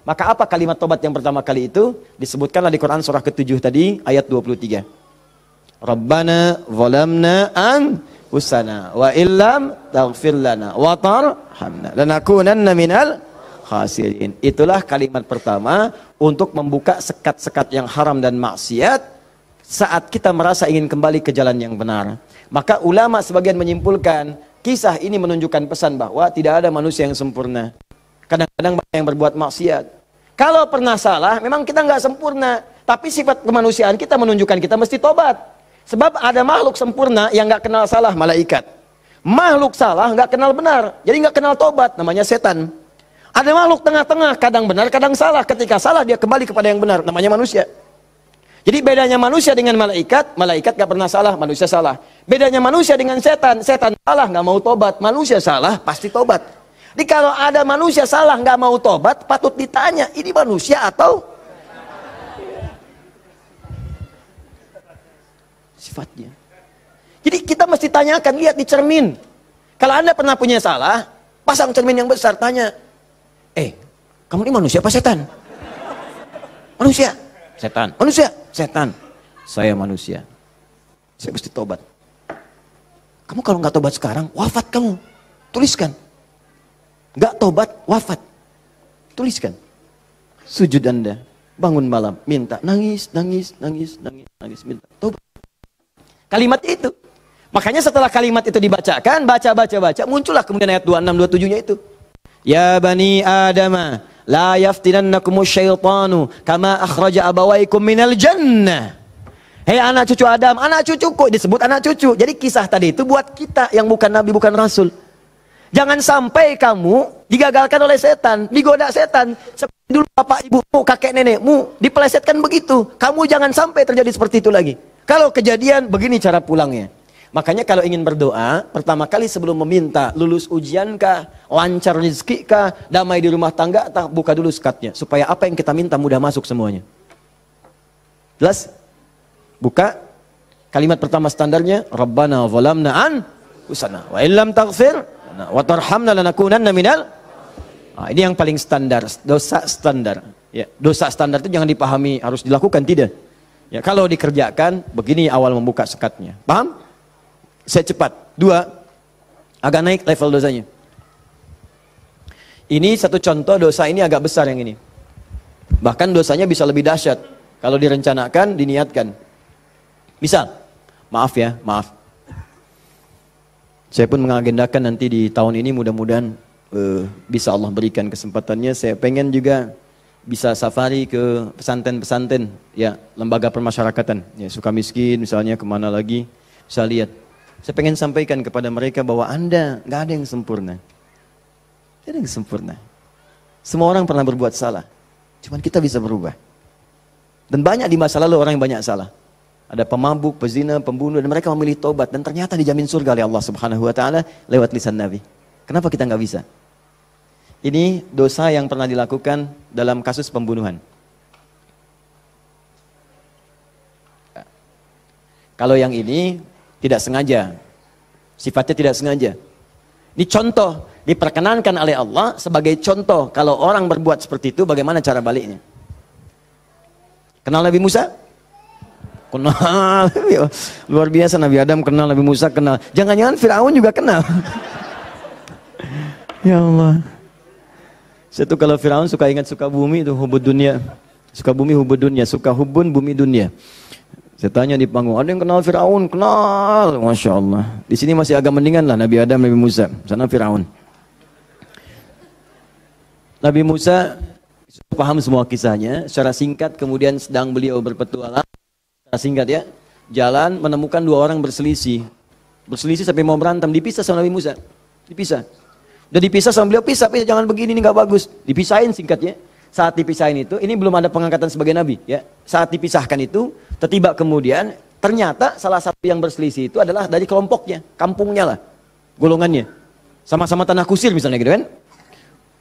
Maka apa kalimat tobat yang pertama kali itu? Disebutkanlah di Quran surah ke-7 tadi, ayat 23. Rabbana zalamna anfusana wa illam taghfir lana wa tarhamna lanakunanna minal khasirin. Itulah kalimat pertama untuk membuka sekat-sekat yang haram dan maksiat saat kita merasa ingin kembali ke jalan yang benar. Maka ulama sebagian menyimpulkan kisah ini menunjukkan pesan bahwa tidak ada manusia yang sempurna. Kadang-kadang banyak yang berbuat maksiat. Kalau pernah salah, memang kita nggak sempurna. Tapi sifat kemanusiaan kita menunjukkan kita mesti tobat. Sebab ada makhluk sempurna yang nggak kenal salah, malaikat. Makhluk salah nggak kenal benar, jadi nggak kenal tobat, namanya setan. Ada makhluk tengah-tengah, kadang benar, kadang salah. Ketika salah dia kembali kepada yang benar, namanya manusia. Jadi bedanya manusia dengan malaikat, malaikat nggak pernah salah, manusia salah. Bedanya manusia dengan setan, setan salah nggak mau tobat, manusia salah pasti tobat. Jadi kalau ada manusia salah nggak mau tobat, patut ditanya, ini manusia atau sifatnya. Jadi kita mesti tanyakan, lihat di cermin. Kalau Anda pernah punya salah, pasang cermin yang besar, tanya, kamu ini manusia apa setan? Manusia. Setan. Manusia. Setan. Saya manusia. Saya mesti tobat. Kamu kalau nggak tobat sekarang, wafat kamu. Tuliskan. Nggak tobat, wafat. Tuliskan. Sujud Anda. Bangun malam, minta. Nangis, minta. Tobat. Kalimat itu. Makanya setelah kalimat itu dibacakan, baca, muncullah kemudian ayat 26, 27-nya itu. Ya bani Adama, la yaftinannakumus syaitanu kama akhraja abawaikum minal jannah. Hei anak cucu Adam, anak cucuku, disebut anak cucu. Jadi kisah tadi itu buat kita yang bukan nabi, bukan rasul. Jangan sampai kamu digagalkan oleh setan, digoda setan. Seperti dulu bapak ibumu, kakek nenekmu dipelesetkan begitu. Kamu jangan sampai terjadi seperti itu lagi. Kalau kejadian, begini cara pulangnya. Makanya kalau ingin berdoa, pertama kali sebelum meminta, lulus ujian kah, lancar rezeki kah, damai di rumah tangga, buka dulu sekatnya. Supaya apa yang kita minta mudah masuk semuanya. Jelas? Buka. Kalimat pertama standarnya, Rabbana zalamna anfusana wa illam taghfir wa tarhamna lanakunanna minal. Ini yang paling standar, dosa standar. Ya, dosa standar itu jangan dipahami harus dilakukan, tidak. Ya, kalau dikerjakan, begini awal membuka sekatnya. Paham? Saya cepat. 2, agak naik level dosanya. Ini satu contoh dosa ini agak besar yang ini. Bahkan dosanya bisa lebih dahsyat kalau direncanakan, diniatkan. Misal, maaf. Saya pun mengagendakan nanti di tahun ini mudah-mudahan bisa Allah berikan kesempatannya. Saya pengen juga bisa safari ke pesantren-pesantren, ya, lembaga permasyarakatan, ya, Sukamiskin misalnya, kemana lagi, bisa lihat. Saya pengen sampaikan kepada mereka bahwa Anda nggak ada yang sempurna. Tidak ada yang sempurna. Semua orang pernah berbuat salah. Cuman kita bisa berubah. Dan banyak di masa lalu orang yang banyak salah. Ada pemabuk, pezina, pembunuh, dan mereka memilih tobat. Dan ternyata dijamin surga oleh Allah Subhanahu Wa Taala lewat lisan Nabi. Kenapa kita nggak bisa? Ini dosa yang pernah dilakukan dalam kasus pembunuhan. Kalau yang ini tidak sengaja, sifatnya tidak sengaja. Ini contoh, diperkenankan oleh Allah sebagai contoh. Kalau orang berbuat seperti itu, bagaimana cara baliknya? Kenal Nabi Musa? Kenal. Luar biasa, Nabi Adam kenal, Nabi Musa kenal. Jangan-jangan Firaun juga kenal. Ya Allah. Saya tuh kalau Firaun suka ingat suka bumi itu, hubud dunia. Suka bumi, hubud dunia. Suka hubun, bumi dunia. Saya tanya di panggung, ada yang kenal Firaun? Kenal, Masya Allah. Di sini masih agak mendingan lah Nabi Adam, Nabi Musa. Sana Firaun. Nabi Musa paham semua kisahnya. Secara singkat, kemudian sedang beliau berpetualang. Secara singkat ya, jalan menemukan 2 orang berselisih. Berselisih sampai mau berantem, dipisah sama Nabi Musa. Dipisah. Udah dipisah sama beliau, pisah, jangan begini, ini gak bagus. Dipisahin singkatnya. Saat dipisahin itu, ini belum ada pengangkatan sebagai nabi, ya. Saat dipisahkan itu, tiba kemudian ternyata salah satu yang berselisih itu adalah dari kelompoknya, kampungnya lah, golongannya. Sama-sama tanah kusir misalnya gitu kan.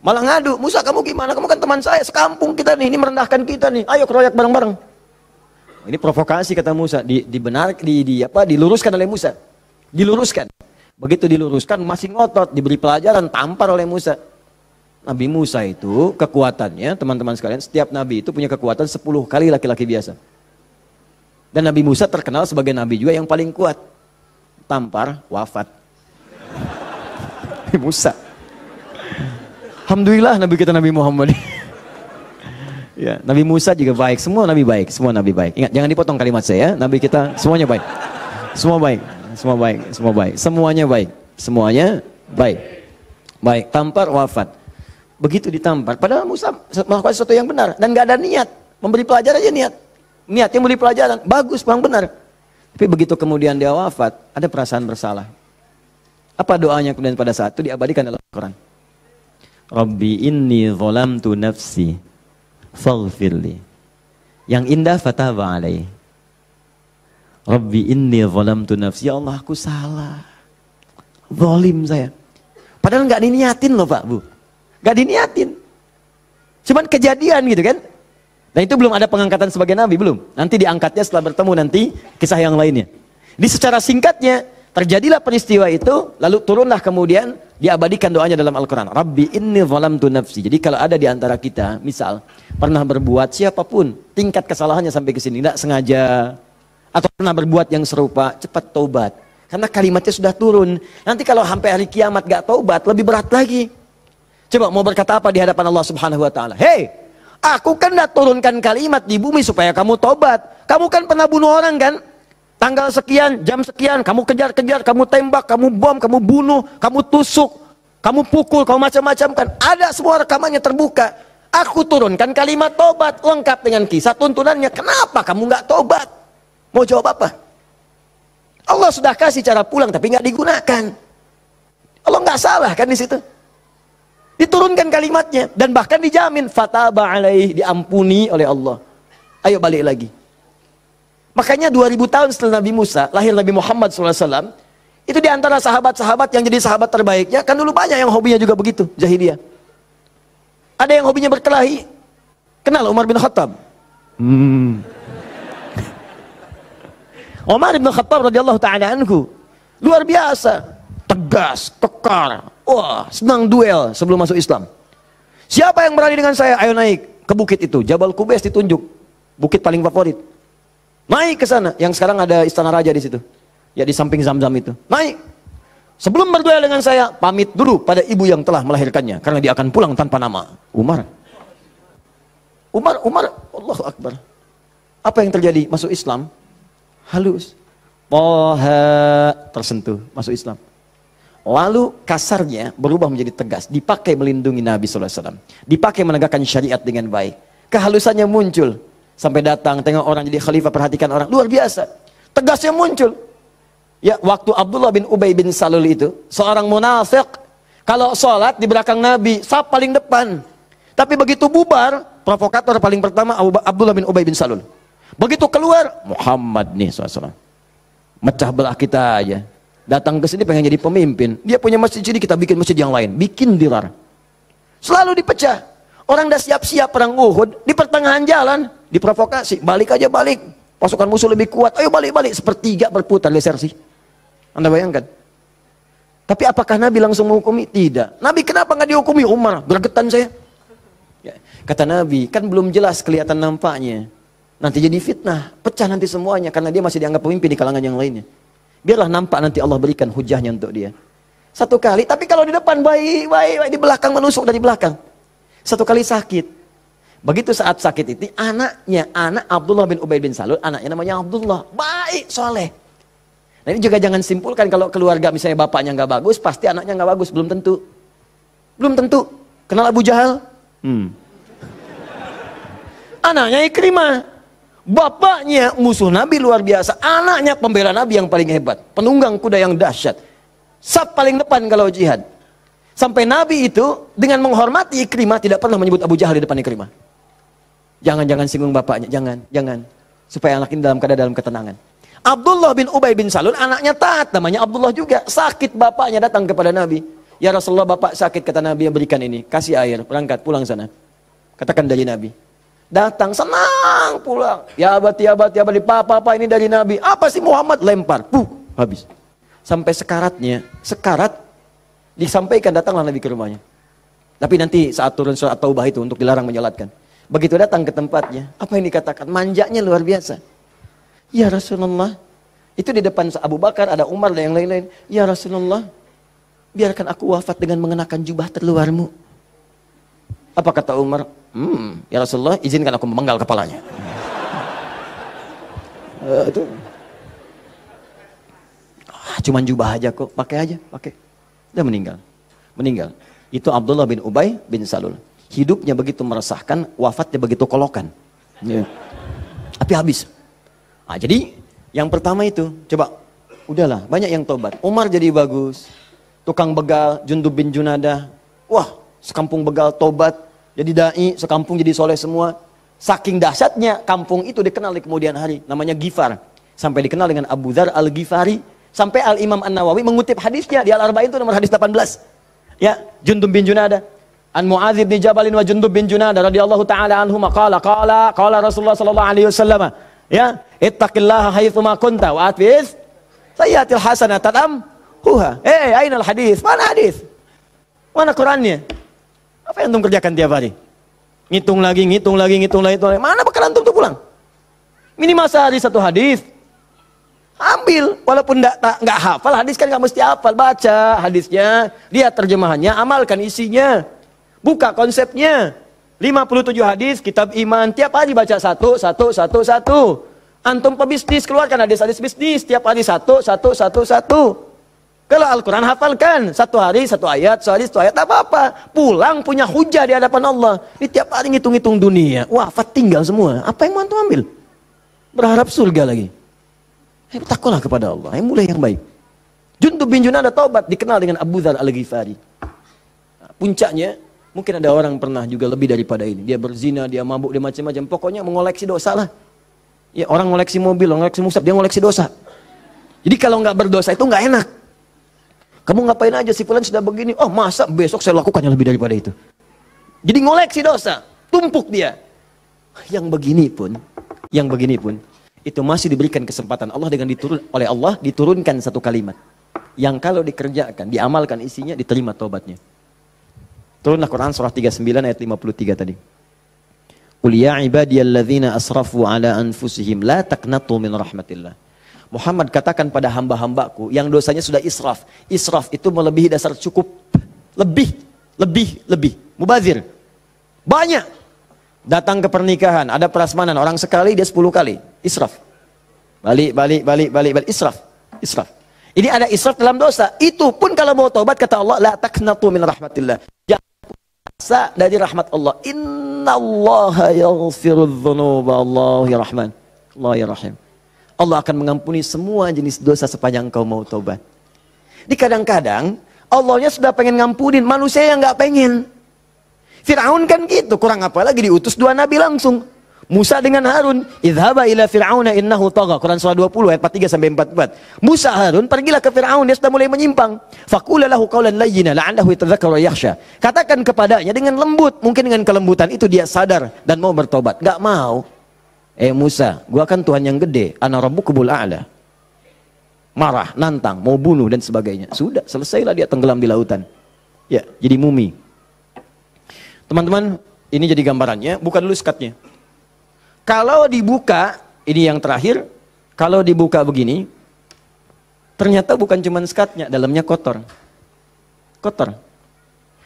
Malah ngadu, Musa kamu gimana? Kamu kan teman saya, sekampung kita nih, ini merendahkan kita nih. Ayo keroyak bareng-bareng. Ini provokasi kata Musa, diluruskan oleh Musa. Diluruskan. Begitu diluruskan masih ngotot, diberi pelajaran, tampar oleh Musa. Nabi Musa itu kekuatannya, teman-teman sekalian, setiap nabi itu punya kekuatan 10 kali laki-laki biasa. Dan Nabi Musa terkenal sebagai nabi juga yang paling kuat. Tampar, wafat. Nabi Musa. Alhamdulillah Nabi kita Nabi Muhammad. Ya, Nabi Musa juga baik, semua Nabi baik, semua Nabi baik. Ingat, jangan dipotong kalimat saya, Nabi kita semuanya baik. Semua baik, semua baik, semua baik. Semuanya baik, semuanya baik. Baik, tampar wafat. Begitu ditampar, padahal Musa melakukan sesuatu yang benar dan nggak ada niat memberi pelajaran aja niat. Niat yang memberi pelajaran, bagus, bang benar. Tapi begitu kemudian dia wafat, ada perasaan bersalah. Apa doanya kemudian pada saat itu diabadikan dalam Al-Quran? Rabbi inni zalamtu nafsi faghfirli. Yang indah fataba alaih. Rabbi inni zalamtu nafsi. Ya Allah, aku salah. Zalim saya. Padahal nggak diniatin loh Pak Bu. Nggak diniatin. Cuman kejadian gitu kan. Dan itu belum ada pengangkatan sebagai nabi, belum. Nanti diangkatnya setelah bertemu nanti kisah yang lainnya. Jadi secara singkatnya terjadilah peristiwa itu, lalu turunlah kemudian diabadikan doanya dalam Al-Quran. Rabbi inni zalamtu nafsi. Jadi kalau ada di antara kita, misal pernah berbuat siapapun, tingkat kesalahannya sampai ke sini, tidak sengaja, atau pernah berbuat yang serupa, cepat taubat. Karena kalimatnya sudah turun. Nanti kalau sampai hari kiamat gak taubat, lebih berat lagi. Coba mau berkata apa di hadapan Allah Subhanahu Wa Taala? Hei, aku kan dah turunkan kalimat di bumi supaya kamu taubat. Kamu kan pernah bunuh orang kan? Tanggal sekian, jam sekian, kamu kejar-kejar, kamu tembak, kamu bom, kamu bunuh, kamu tusuk, kamu pukul, kamu macam-macam kan. Ada semua rekamannya terbuka. Aku turunkan kalimat tobat lengkap dengan kisah tuntunannya. Kenapa kamu nggak tobat? Mau jawab apa? Allah sudah kasih cara pulang tapi nggak digunakan. Allah nggak salah kan di situ. Diturunkan kalimatnya dan bahkan dijamin fataba alaih, diampuni oleh Allah. Ayo balik lagi. Makanya 2000 tahun setelah Nabi Musa, lahir Nabi Muhammad SAW, itu diantara sahabat-sahabat yang jadi sahabat terbaiknya, kan dulu banyak yang hobinya juga begitu, jahiliyah. Ada yang hobinya berkelahi. Kenal Umar bin Khattab? Umar bin Khattab radhiyallahu ta'ala anhu, luar biasa, tegas, kekar, wah, senang duel sebelum masuk Islam. Siapa yang berani dengan saya? Ayo naik ke bukit itu, Jabal Qubais ditunjuk, bukit paling favorit. Naik ke sana, yang sekarang ada istana raja di situ. Ya di samping Zam-Zam itu. Naik. Sebelum berduel dengan saya, pamit dulu pada ibu yang telah melahirkannya karena dia akan pulang tanpa nama. Umar, Allahu Akbar. Apa yang terjadi? Masuk Islam halus. Toha tersentuh, masuk Islam. Lalu kasarnya berubah menjadi tegas, dipakai melindungi Nabi SAW, dipakai menegakkan syariat dengan baik. Kehalusannya muncul. Sampai datang, tengok orang jadi khalifah, perhatikan orang. Luar biasa. Tegasnya muncul. Ya, waktu Abdullah bin Ubay bin Salul itu, seorang munafik, kalau sholat di belakang Nabi, saf paling depan. Tapi begitu bubar, provokator paling pertama Abdullah bin Ubay bin Salul. Begitu keluar, Muhammad nih SAW. Mecah belah kita aja. Datang ke sini pengen jadi pemimpin. Dia punya masjid sini, kita bikin masjid yang lain. Bikin dilar. Selalu dipecah. Orang dah siap-siap perang Uhud, di pertengahan jalan, diprovokasi, balik aja balik. Pasukan musuh lebih kuat, ayo balik-balik. Sepertiga berputar desersi. Anda bayangkan? Tapi apakah Nabi langsung menghukumi? Tidak. Nabi kenapa nggak dihukumi? Umar, gregetan saya. Ya. Kata Nabi, kan belum jelas kelihatan nampaknya. Nanti jadi fitnah, pecah nanti semuanya, karena dia masih dianggap pemimpin di kalangan yang lainnya. Biarlah nampak nanti Allah berikan hujahnya untuk dia. Satu kali, tapi kalau di depan baik-baik, di belakang menusuk dari belakang. Satu kali sakit. Begitu saat sakit itu, anak Abdullah bin Ubay bin Salul, anaknya namanya Abdullah. Baik, soleh. Nah ini juga jangan simpulkan kalau keluarga misalnya bapaknya nggak bagus, pasti anaknya nggak bagus. Belum tentu. Belum tentu. Kenal Abu Jahal? Anaknya Ikrimah. Bapaknya musuh Nabi luar biasa. Anaknya pembela Nabi yang paling hebat. Penunggang kuda yang dahsyat. Saf paling depan kalau jihad. Sampai Nabi itu dengan menghormati Ikrimah tidak pernah menyebut Abu Jahal di depan Ikrimah. Jangan singgung bapaknya, jangan. Supaya anak ini dalam ketenangan. Abdullah bin Ubay bin Salul anaknya taat, namanya Abdullah juga. Sakit bapaknya datang kepada Nabi. Ya Rasulullah, bapak sakit, kata Nabi, berikan ini, kasih air, berangkat pulang sana. Katakan dari Nabi. Datang senang pulang. Ya abati, papa ini dari Nabi. Apa sih Muhammad? Lempar, habis. Sampai sekarat disampaikan, datanglah Nabi ke rumahnya. Tapi nanti saat turun surat Taubah itu untuk dilarang menyolatkan. Begitu datang ke tempatnya, apa yang dikatakan? Manjanya luar biasa. Ya Rasulullah, itu di depan Abu Bakar, ada Umar dan yang lain-lain. Ya Rasulullah, biarkan aku wafat dengan mengenakan jubah terluarmu. Apa kata Umar? Ya Rasulullah, izinkan aku memenggal kepalanya. Itu cuman jubah aja kok, pakai aja, pakai. Dia meninggal. Itu Abdullah bin Ubay bin Salul. Hidupnya begitu meresahkan, wafatnya begitu kolokan. Ya. Tapi habis. Nah, jadi yang pertama itu, coba, udahlah, banyak yang tobat. Umar jadi bagus. Tukang begal, Jundub bin Junadah. Wah, sekampung begal tobat. Jadi dai, sekampung jadi soleh semua. Saking dahsyatnya, kampung itu dikenal di kemudian hari. Namanya Ghifar. Sampai dikenal dengan Abu Dzar al-Ghifari. Sampai Al-Imam An-Nawawi mengutip hadisnya di Al-Arba'in itu nomor hadis 18. Ya, Jundub bin Junadah. An Mu'adz bin Jabal wa Jundub bin Junadah radhiyallahu taala anhuma qala Rasulullah sallallahu alaihi wasallam, ya, ittaqillaha haitsu ma kunta wa atbiz sayyi'atil hasanata tamhuha. Ainal hadis? Mana hadis? Mana Qur'annya? Apa yang antum kerjakan tiap hari? Ngitung lagi. Mana bekal antum tuh pulang? Minimal sehari satu hadis. Ambil, walaupun nggak hafal hadis kan nggak mesti hafal, baca hadisnya, lihat terjemahannya, amalkan isinya, buka konsepnya. 57 hadis kitab iman, tiap hari baca satu. Antum pebisnis, keluarkan hadis-hadis bisnis, tiap hari satu. Kalau Al-Quran hafalkan, satu hari satu ayat, tak apa-apa. Pulang punya hujah di hadapan Allah. Ini tiap hari ngitung-ngitung dunia, wafat tinggal semua. Apa yang mau antum ambil? Berharap surga lagi. Takutlah kepada Allah, mulai yang baik. Jundub bin Junadah taubat, dikenal dengan Abu Dzar al-Ghifari. Puncaknya, mungkin ada orang pernah juga lebih daripada ini. Dia berzina, dia mabuk, dia macam-macam. Pokoknya mengoleksi dosa lah. Ya, orang ngoleksi mobil, ngoleksi musab, dia ngoleksi dosa. Jadi kalau nggak berdosa itu nggak enak. Kamu ngapain aja, si fulan sudah begini. Oh, masa besok saya lakukan yang lebih daripada itu. Jadi ngoleksi dosa, tumpuk dia. Yang begini pun itu masih diberikan kesempatan Allah dengan oleh Allah diturunkan satu kalimat yang kalau dikerjakan, diamalkan isinya, diterima taubatnya. Turunlah Quran surah 39 ayat 53 tadi. Qul ya ibadiyalladzina asrafu ala anfusihim la taqnatu min rahmatillah. Muhammad katakan pada hamba-hambaku yang dosanya sudah israf. Israf itu melebihi dasar cukup. Lebih. Mubazir. Banyak. Datang ke pernikahan, ada prasmanan, orang sekali dia 10 kali. Israf. Balik. Israf. Ini ada israf dalam dosa. Itu pun kalau mau taubat kata Allah, la taqnatu min rahmatillah. Jangan puasa dari rahmat Allah. Innallaha yaghfirudz dzunuba, Allahu ya Rahman. Allah ya Rahim. Allah akan mengampuni semua jenis dosa sepanjang kau mau taubat. Di kadang-kadang Allahnya sudah pengen ngampunin, manusia yang nggak pengen. Fir'aun kan gitu, kurang apa lagi diutus 2 nabi langsung. Musa dengan Harun, idhaba ila fir'auna innahu tagha. Quran surah 20 ayat 43 sampai 44. Musa Harun pergilah ke Fir'aun, dia sudah mulai menyimpang. Faqula lahu qawlan layyina la'allahu yatadhakkaru wa yakhsha. Katakan kepadanya dengan lembut, mungkin dengan kelembutan itu dia sadar dan mau bertobat. Enggak mau. Musa, gua kan Tuhan yang gede, ana rabbukul a'la. Marah, nantang, mau bunuh dan sebagainya. Sudah, selesailah dia tenggelam di lautan. Ya, jadi mumi. Teman-teman, ini jadi gambarannya, buka dulu sekatnya. Kalau dibuka, ini yang terakhir, kalau dibuka begini, ternyata bukan cuma sekatnya, dalamnya kotor. Kotor.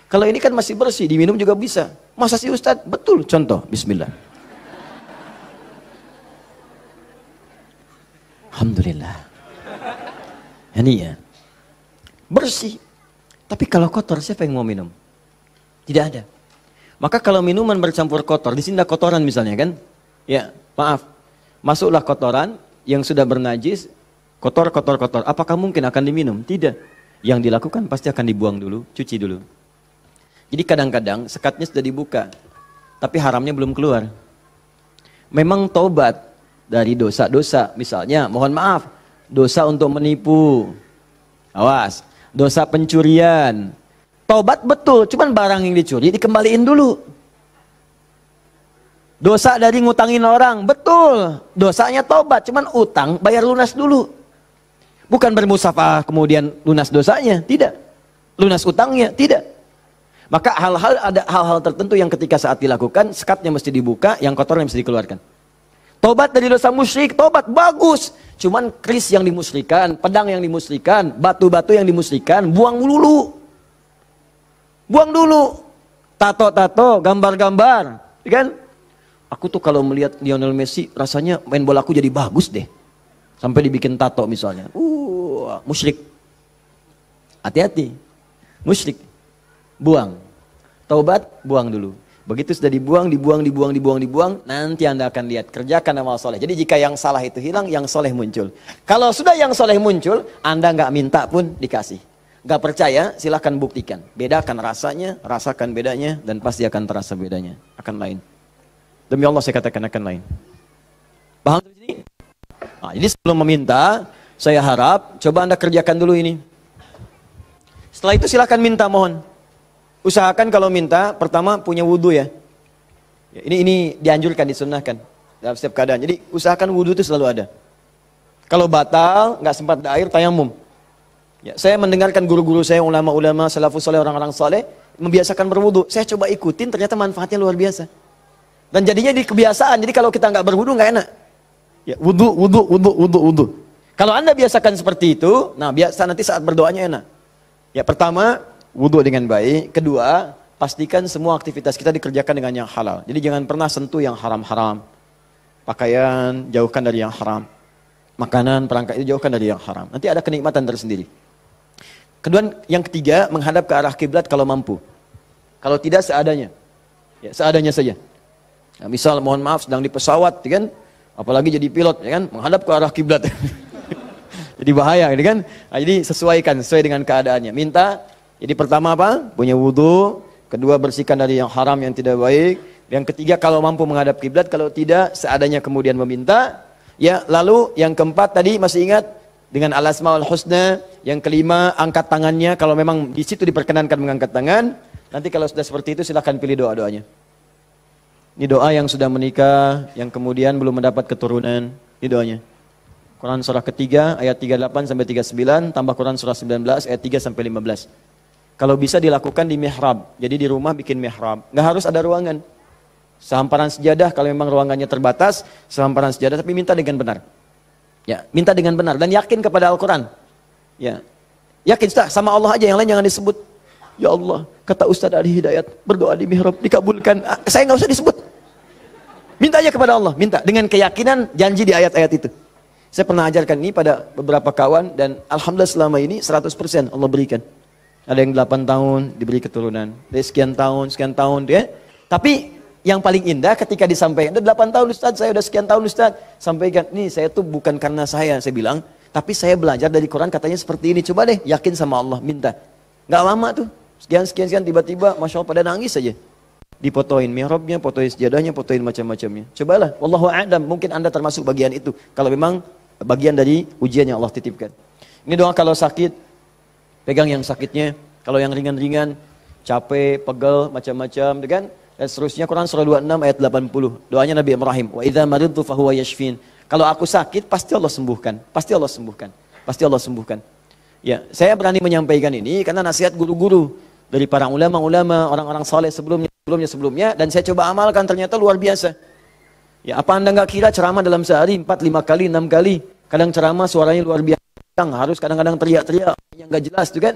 Kalau ini kan masih bersih, diminum juga bisa. Masa sih Ustadz? Betul, contoh, bismillah. Alhamdulillah. Ini ya, bersih. Tapi kalau kotor, siapa yang mau minum? Tidak ada. Maka kalau minuman bercampur kotor, di sini ada kotoran misalnya kan? Ya, maaf. Masuklah kotoran yang sudah bernajis, kotor. Apakah mungkin akan diminum? Tidak. Yang dilakukan pasti akan dibuang dulu, cuci dulu. Jadi kadang-kadang sekatnya sudah dibuka, tapi haramnya belum keluar. Memang taubat dari dosa-dosa, misalnya, mohon maaf, dosa untuk menipu. Awas, dosa pencurian. Taubat betul, cuman barang yang dicuri dikembaliin dulu. Dosa dari ngutangin orang, betul. Dosanya taubat, cuman utang bayar lunas dulu. Bukan bermusafah kemudian lunas dosanya, tidak. Lunas utangnya, tidak. Maka ada hal-hal tertentu yang ketika saat dilakukan, sekatnya mesti dibuka, yang kotornya mesti dikeluarkan. Taubat dari dosa musyrik, taubat bagus. Cuman keris yang dimusyrikan, pedang yang dimusyrikan, batu-batu yang dimusyrikan, buang dulu. Buang dulu. tato-tato, gambar-gambar, kan? Aku tuh kalau melihat Lionel Messi, rasanya main bola aku jadi bagus deh. Sampai dibikin tato misalnya. Musyrik. Hati-hati. Musyrik. Buang. Taubat, buang dulu. Begitu sudah dibuang, nanti Anda akan lihat. Kerjakan amal soleh. Jadi jika yang salah itu hilang, yang soleh muncul. Kalau sudah yang soleh muncul, Anda nggak minta pun dikasih. Nggak percaya, silahkan buktikan. Bedakan rasanya, rasakan bedanya, dan pasti akan terasa bedanya. Akan lain. Demi Allah saya katakan akan lain. Paham di sini? Nah, jadi sebelum meminta, saya harap coba Anda kerjakan dulu ini. Setelah itu silakan minta, mohon. Usahakan kalau minta, pertama punya wudhu ya. Ini dianjurkan, disunnahkan dalam setiap keadaan. Jadi usahakan wudhu itu selalu ada. Kalau batal, nggak sempat ada air, tayamum. Ya, saya mendengarkan guru-guru saya, ulama-ulama, salafus saleh, orang-orang saleh membiasakan berwudhu. Saya coba ikutin, ternyata manfaatnya luar biasa. Dan jadinya di kebiasaan. Jadi kalau kita nggak berwudhu nggak enak. Ya, wudhu. Kalau Anda biasakan seperti itu, nah biasa nanti saat berdoanya enak. Ya, pertama wudhu dengan baik. Kedua, pastikan semua aktivitas kita dikerjakan dengan yang halal. Jadi jangan pernah sentuh yang haram-haram. Pakaian jauhkan dari yang haram. Makanan, perangkat itu jauhkan dari yang haram. Nanti ada kenikmatan tersendiri. Kedua, yang ketiga, menghadap ke arah kiblat kalau mampu. Kalau tidak, seadanya. Ya, seadanya saja. Nah, misal mohon maaf sedang di pesawat, kan? Apalagi jadi pilot, ya kan? Menghadap ke arah kiblat. Jadi bahaya, gitu kan? Nah, jadi sesuai dengan keadaannya. Minta. Jadi pertama apa? Punya wudhu. Kedua, bersihkan dari yang haram yang tidak baik. Yang ketiga, kalau mampu menghadap kiblat. Kalau tidak, seadanya kemudian meminta. Ya, lalu yang keempat tadi masih ingat dengan al-asmaul husna. Yang kelima, angkat tangannya. Kalau memang di situ diperkenankan mengangkat tangan. Nanti kalau sudah seperti itu silahkan pilih doa-doanya. Ini doa yang sudah menikah, yang kemudian belum mendapat keturunan. Ini doanya. Quran surah ketiga ayat 38 sampai 39, tambah Quran surah 19 ayat 3 sampai 15. Kalau bisa dilakukan di mihrab. Jadi di rumah bikin mihrab. Nggak harus ada ruangan. Sehamparan sejadah kalau memang ruangannya terbatas, sehamparan sejadah tapi minta dengan benar. Ya, minta dengan benar dan yakin kepada Al-Qur'an. Ya. Yakin sama Allah aja, yang lain jangan disebut. Ya Allah, kata Ustaz Ali Hidayat, berdoa di mihrab dikabulkan. Saya nggak usah disebut. Minta aja kepada Allah, minta dengan keyakinan janji di ayat-ayat itu. Saya pernah ajarkan ini pada beberapa kawan dan alhamdulillah selama ini 100% Allah berikan. Ada yang 8 tahun diberi keturunan, dari sekian tahun, ya. Tapi yang paling indah ketika disampaikan, udah 8 tahun Ustaz, saya udah sekian tahun Ustaz, sampaikan, nih saya tuh bukan karena saya bilang, tapi saya belajar dari Quran katanya seperti ini, coba deh yakin sama Allah, minta. Nggak lama tuh, sekian, tiba-tiba Masya Allah pada nangis saja. Dipotoin mihrabnya, potoin sejadahnya, potoin macam-macamnya. Cobalah, wallahu a'lam, mungkin Anda termasuk bagian itu. Kalau memang bagian dari ujian yang Allah titipkan. Ini doa kalau sakit, pegang yang sakitnya. Kalau yang ringan-ringan, capek, pegel, macam-macam, kan? Dan seterusnya Quran surah 26 ayat 80. Doanya Nabi Ibrahim, wa idza maridtu fahuwa yashfin. Kalau aku sakit, pasti Allah sembuhkan. Pasti Allah sembuhkan. Pasti Allah sembuhkan. Ya, saya berani menyampaikan ini karena nasihat guru-guru dari para ulama-ulama, orang-orang saleh sebelumnya, dan saya coba amalkan ternyata luar biasa. Ya, apa Anda nggak kira ceramah dalam sehari 4, 5 kali, 6 kali, kadang ceramah suaranya luar biasa, harus kadang-kadang teriak-teriak yang nggak jelas tuh kan,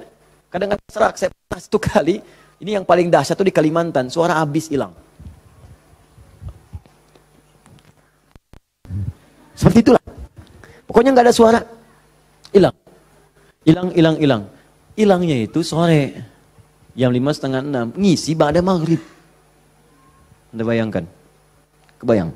kadang-kadang serak. Saya pernah 1 kali, ini yang paling dahsyat tuh di Kalimantan, suara habis hilang. Seperti itulah, pokoknya nggak ada suara, hilang. Hilangnya itu sore jam 5:30, 6 ngisi ba'da maghrib. Anda bayangkan? Kebayang?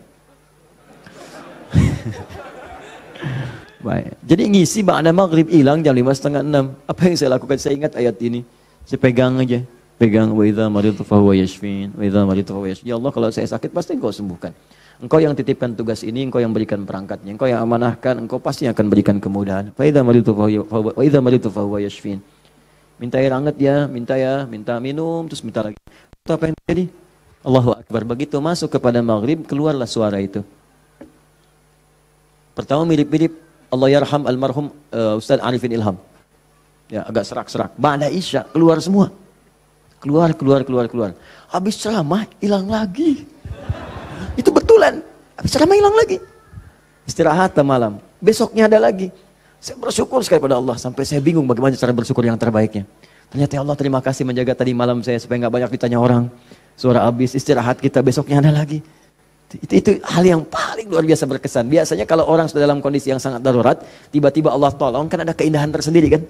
Baik. Jadi ngisi ba'da maghrib hilang jam 5:30, 6. Apa yang saya lakukan? Saya ingat ayat ini. Saya pegang aja. Pegang, wa idza maridtu fahuwa yashfin. Wa idza maridtu fahuwa yashfin. Ya Allah, kalau saya sakit pasti Engkau sembuhkan. Engkau yang titipkan tugas ini, Engkau yang berikan perangkatnya, Engkau yang amanahkan, Engkau pasti akan berikan kemudahan. Fa idza maridtu fahuwa yashfin. Minta air hangat ya, minta minum, terus minta lagi. Itu apa yang terjadi? Allahu Akbar. Begitu masuk kepada maghrib, keluarlah suara itu. Pertama mirip-mirip Allah yarham almarhum Ustaz Arifin Ilham. Ya, agak serak-serak. Ba'da Isya, keluar semua. Keluar. Habis ceramah, hilang lagi. Itu betulan. Habis ceramah hilang lagi. Istirahat malam. Besoknya ada lagi. Saya bersyukur sekali pada Allah. Sampai saya bingung bagaimana cara bersyukur yang terbaiknya. Ternyata ya Allah terima kasih menjaga tadi malam saya supaya nggak banyak ditanya orang. Suara habis istirahat kita besoknya ada lagi. Itu hal yang paling luar biasa berkesan. Biasanya kalau orang sudah dalam kondisi yang sangat darurat, tiba-tiba Allah tolong, kan ada keindahan tersendiri kan.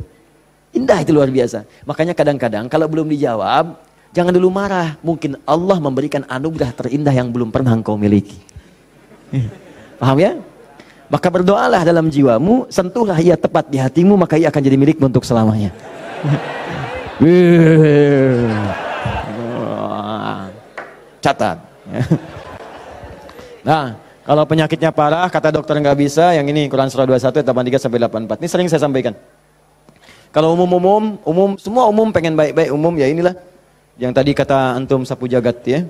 Indah itu luar biasa. Makanya kadang-kadang kalau belum dijawab, jangan dulu marah. Mungkin Allah memberikan anugerah terindah yang belum pernah engkau miliki. Paham ya? Maka berdoalah dalam jiwamu, sentuhlah ia tepat di hatimu, maka ia akan jadi milikmu untuk selamanya. Catat. Nah, kalau penyakitnya parah, kata dokter nggak bisa, yang ini Quran surah 21 ayat 83 sampai 84. Ini sering saya sampaikan. Kalau umum, semua umum pengen baik-baik umum, ya inilah. Yang tadi kata antum sapu jagat ya.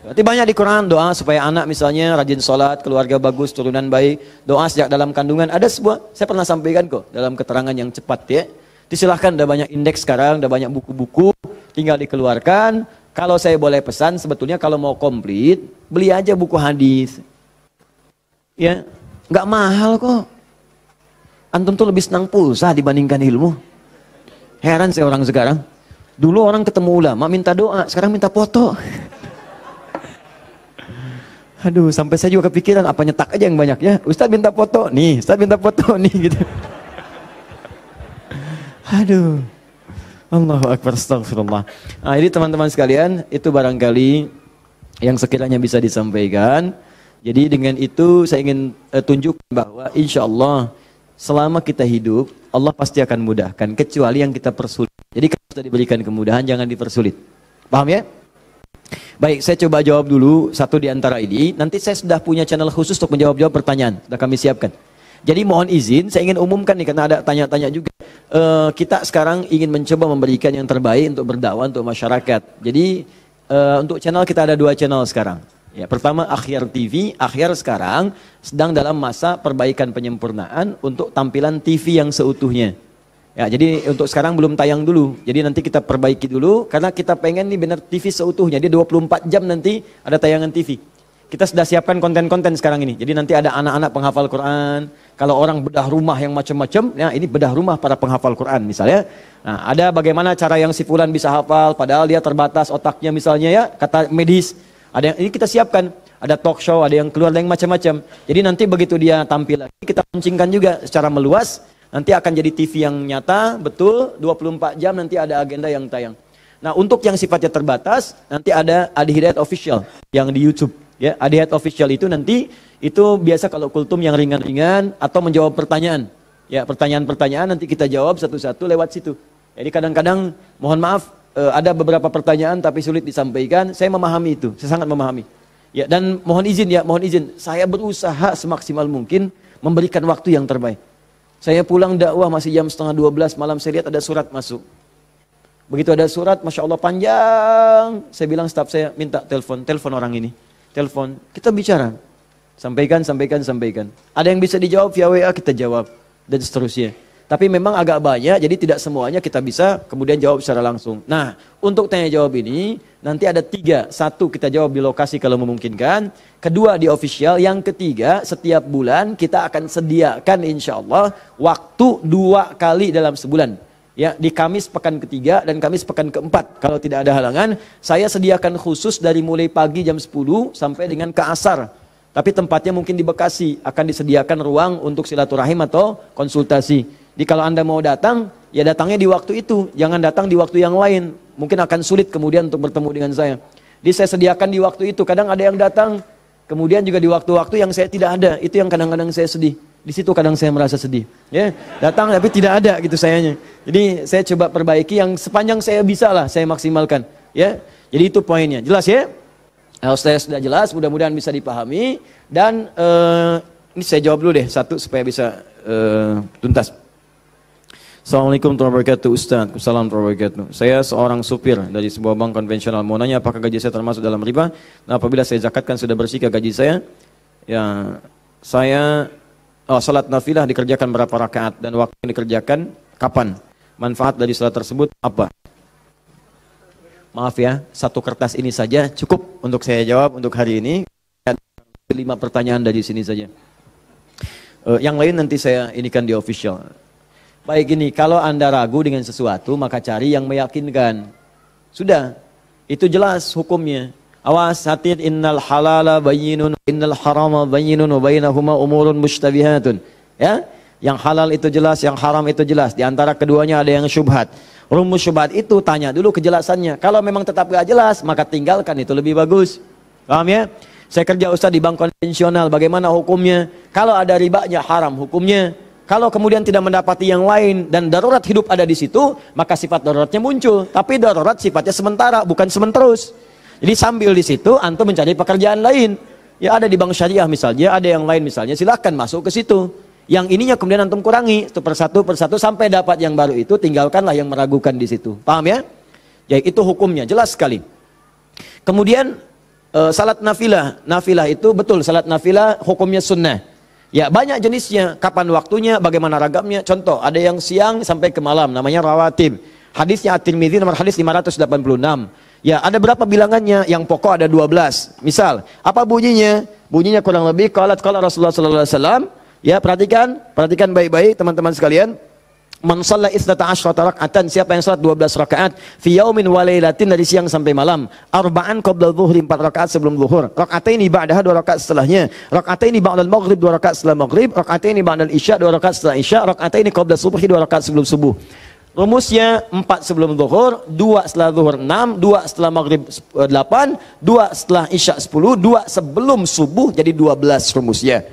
Berarti banyak di Quran doa supaya anak misalnya rajin sholat, keluarga bagus, turunan baik, doa sejak dalam kandungan. Ada sebuah, saya pernah sampaikan kok dalam keterangan yang cepat ya. Disilahkan, ada banyak indeks sekarang, ada banyak buku-buku, tinggal dikeluarkan. Kalau saya boleh pesan, sebetulnya kalau mau komplit, beli aja buku hadis. Ya, nggak mahal kok. Antum tuh lebih senang pulsa dibandingkan ilmu. Heran saya orang sekarang. Dulu orang ketemu ulama minta doa, sekarang minta foto. Aduh, sampai saya juga kepikiran apa nyetak aja yang banyak ya. Ustaz minta foto, nih, Ustaz minta foto nih gitu. Aduh. Allahu Akbar, astagfirullah. Nah, ini teman-teman sekalian, itu barangkali yang sekiranya bisa disampaikan. Jadi dengan itu saya ingin tunjukkan bahwa insya Allah selama kita hidup, Allah pasti akan mudahkan, kecuali yang kita persulit. Jadi kalau sudah diberikan kemudahan, jangan dipersulit. Paham ya? Baik, saya coba jawab dulu satu di antara ini. Nanti saya sudah punya channel khusus untuk menjawab-jawab pertanyaan. Sudah kami siapkan. Jadi mohon izin, saya ingin umumkan nih, karena ada tanya-tanya juga. Kita sekarang ingin mencoba memberikan yang terbaik untuk berdakwah untuk masyarakat. Jadi untuk channel kita ada 2 channel sekarang. Ya, pertama Akhyar TV. Akhyar sekarang sedang dalam masa perbaikan penyempurnaan untuk tampilan TV yang seutuhnya. Ya, jadi untuk sekarang belum tayang dulu. Jadi nanti kita perbaiki dulu karena kita pengen nih benar TV seutuhnya. Dia 24 jam nanti ada tayangan TV. Kita sudah siapkan konten-konten sekarang ini. Jadi nanti ada anak-anak penghafal Quran. Kalau orang bedah rumah yang macam-macam, ya ini bedah rumah para penghafal Quran misalnya. Nah, ada bagaimana cara yang si fulan bisa hafal padahal dia terbatas otaknya misalnya ya, kata medis. Ada yang ini kita siapkan. Ada talk show, ada yang keluar yang macam-macam. Jadi nanti begitu dia tampil lagi, kita pancingkan juga secara meluas. Nanti akan jadi TV yang nyata, betul, 24 jam nanti ada agenda yang tayang. Nah, untuk yang sifatnya terbatas, nanti ada Adi Hidayat Official yang di YouTube. Ya, Adi Hidayat Official itu nanti, itu biasa kalau kultum yang ringan-ringan atau menjawab pertanyaan. Ya, pertanyaan-pertanyaan nanti kita jawab satu-satu lewat situ. Jadi kadang-kadang, mohon maaf, ada beberapa pertanyaan tapi sulit disampaikan. Saya memahami itu, saya sangat memahami. Ya, dan mohon izin, saya berusaha semaksimal mungkin memberikan waktu yang terbaik. Saya pulang dakwah masih jam 11:30 malam, saya lihat ada surat masuk. Begitu ada surat, Masya Allah panjang. Saya bilang staf saya, minta telepon orang ini. Telepon, kita bicara. Sampaikan. Ada yang bisa dijawab via WA, kita jawab. Dan seterusnya. Tapi memang agak banyak, jadi tidak semuanya kita bisa kemudian jawab secara langsung. Nah, untuk tanya jawab ini, nanti ada 3. 1, kita jawab di lokasi kalau memungkinkan. 2, di official. Yang 3, setiap bulan kita akan sediakan insya Allah waktu 2 kali dalam sebulan. Ya, di Kamis pekan ketiga dan Kamis pekan keempat. Kalau tidak ada halangan, saya sediakan khusus dari mulai pagi jam 10 sampai dengan ke asar. Tapi tempatnya mungkin di Bekasi, akan disediakan ruang untuk silaturahim atau konsultasi. Jadi kalau Anda mau datang, ya datangnya di waktu itu, jangan datang di waktu yang lain. Mungkin akan sulit kemudian untuk bertemu dengan saya. Jadi saya sediakan di waktu itu. Kadang ada yang datang, kemudian juga di waktu-waktu yang saya tidak ada. Itu yang kadang-kadang saya sedih. Di situ kadang saya merasa sedih. Ya, datang tapi tidak ada gitu sayanya. Jadi saya coba perbaiki yang sepanjang saya bisa lah, saya maksimalkan. Ya, jadi itu poinnya. Jelas ya? Kalau saya sudah jelas, mudah-mudahan bisa dipahami. Dan ini saya jawab dulu deh satu supaya bisa tuntas. Assalamualaikum warahmatullahi wabarakatuh, Ustaz. Assalamualaikum warahmatullahi wabarakatuh. Saya seorang supir dari sebuah bank konvensional. Mau nanya apakah gaji saya termasuk dalam riba? Nah, apabila saya zakatkan sudah bersihkah gaji saya? Ya, saya salat nafilah dikerjakan berapa rakaat dan waktu yang dikerjakan kapan? Manfaat dari salat tersebut apa? Maaf ya, 1 kertas ini saja cukup untuk saya jawab untuk hari ini. 5 pertanyaan dari sini saja. Yang lain nanti saya inikan di official. Baik ini, kalau Anda ragu dengan sesuatu, maka cari yang meyakinkan. Sudah, itu jelas hukumnya. Awas, hati, innal halala bayyinun, innal harama bayyinun, wa bainahuma umurun mushtabihatun. Ya, yang halal itu jelas, yang haram itu jelas. Di antara keduanya ada yang syubhat. Rumus syubhat itu tanya dulu kejelasannya. Kalau memang tetap gak jelas, maka tinggalkan, itu lebih bagus. Paham ya? Saya kerja ustaz di bank konvensional, bagaimana hukumnya? Kalau ada ribanya haram hukumnya. Kalau kemudian tidak mendapati yang lain dan darurat hidup ada di situ, maka sifat daruratnya muncul. Tapi darurat sifatnya sementara, bukan sementerus. Jadi sambil di situ antum mencari pekerjaan lain. Ya ada di bank syariah misalnya, ada yang lain misalnya, silahkan masuk ke situ. Yang ininya kemudian antum kurangi itu persatu sampai dapat yang baru itu, tinggalkanlah yang meragukan di situ. Paham ya? Ya itu hukumnya jelas sekali. Kemudian salat nafilah. Nafilah itu betul, salat nafilah hukumnya sunnah. Ya banyak jenisnya, kapan waktunya, bagaimana ragamnya. Contoh, ada yang siang sampai ke malam, namanya rawatib. Hadisnya At-Tirmidzi nomor hadis 586. Ya ada berapa bilangannya, yang pokok ada 12. Misal, apa bunyinya? Bunyinya kurang lebih, qala Rasulullah sallallahu alaihi wasallam. Ya perhatikan baik-baik teman-teman sekalian. Man shalla 12 raka'atan, siapa yang salat 12 rakaat fi yaumin wa lailatin, dari siang sampai malam. Arba'an qabla dzuhri, 4 rakaat sebelum zuhur. Raka'ataini ba'daha, 2 rakaat setelahnya. Raka'ataini ba'dal maghrib, 2 rakaat setelah maghrib. Raka'ataini ba'dal isya, 2 rakaat setelah isya. Raka'ataini qabla subhi, 2 rakaat sebelum subuh. Rumusnya 4 sebelum zuhur, 2 setelah zuhur 6, 2 setelah maghrib 8, 2 setelah isya 10, 2 sebelum subuh, jadi 12 rumusnya.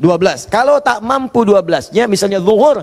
12. Kalau tak mampu 12-nya, misalnya zuhur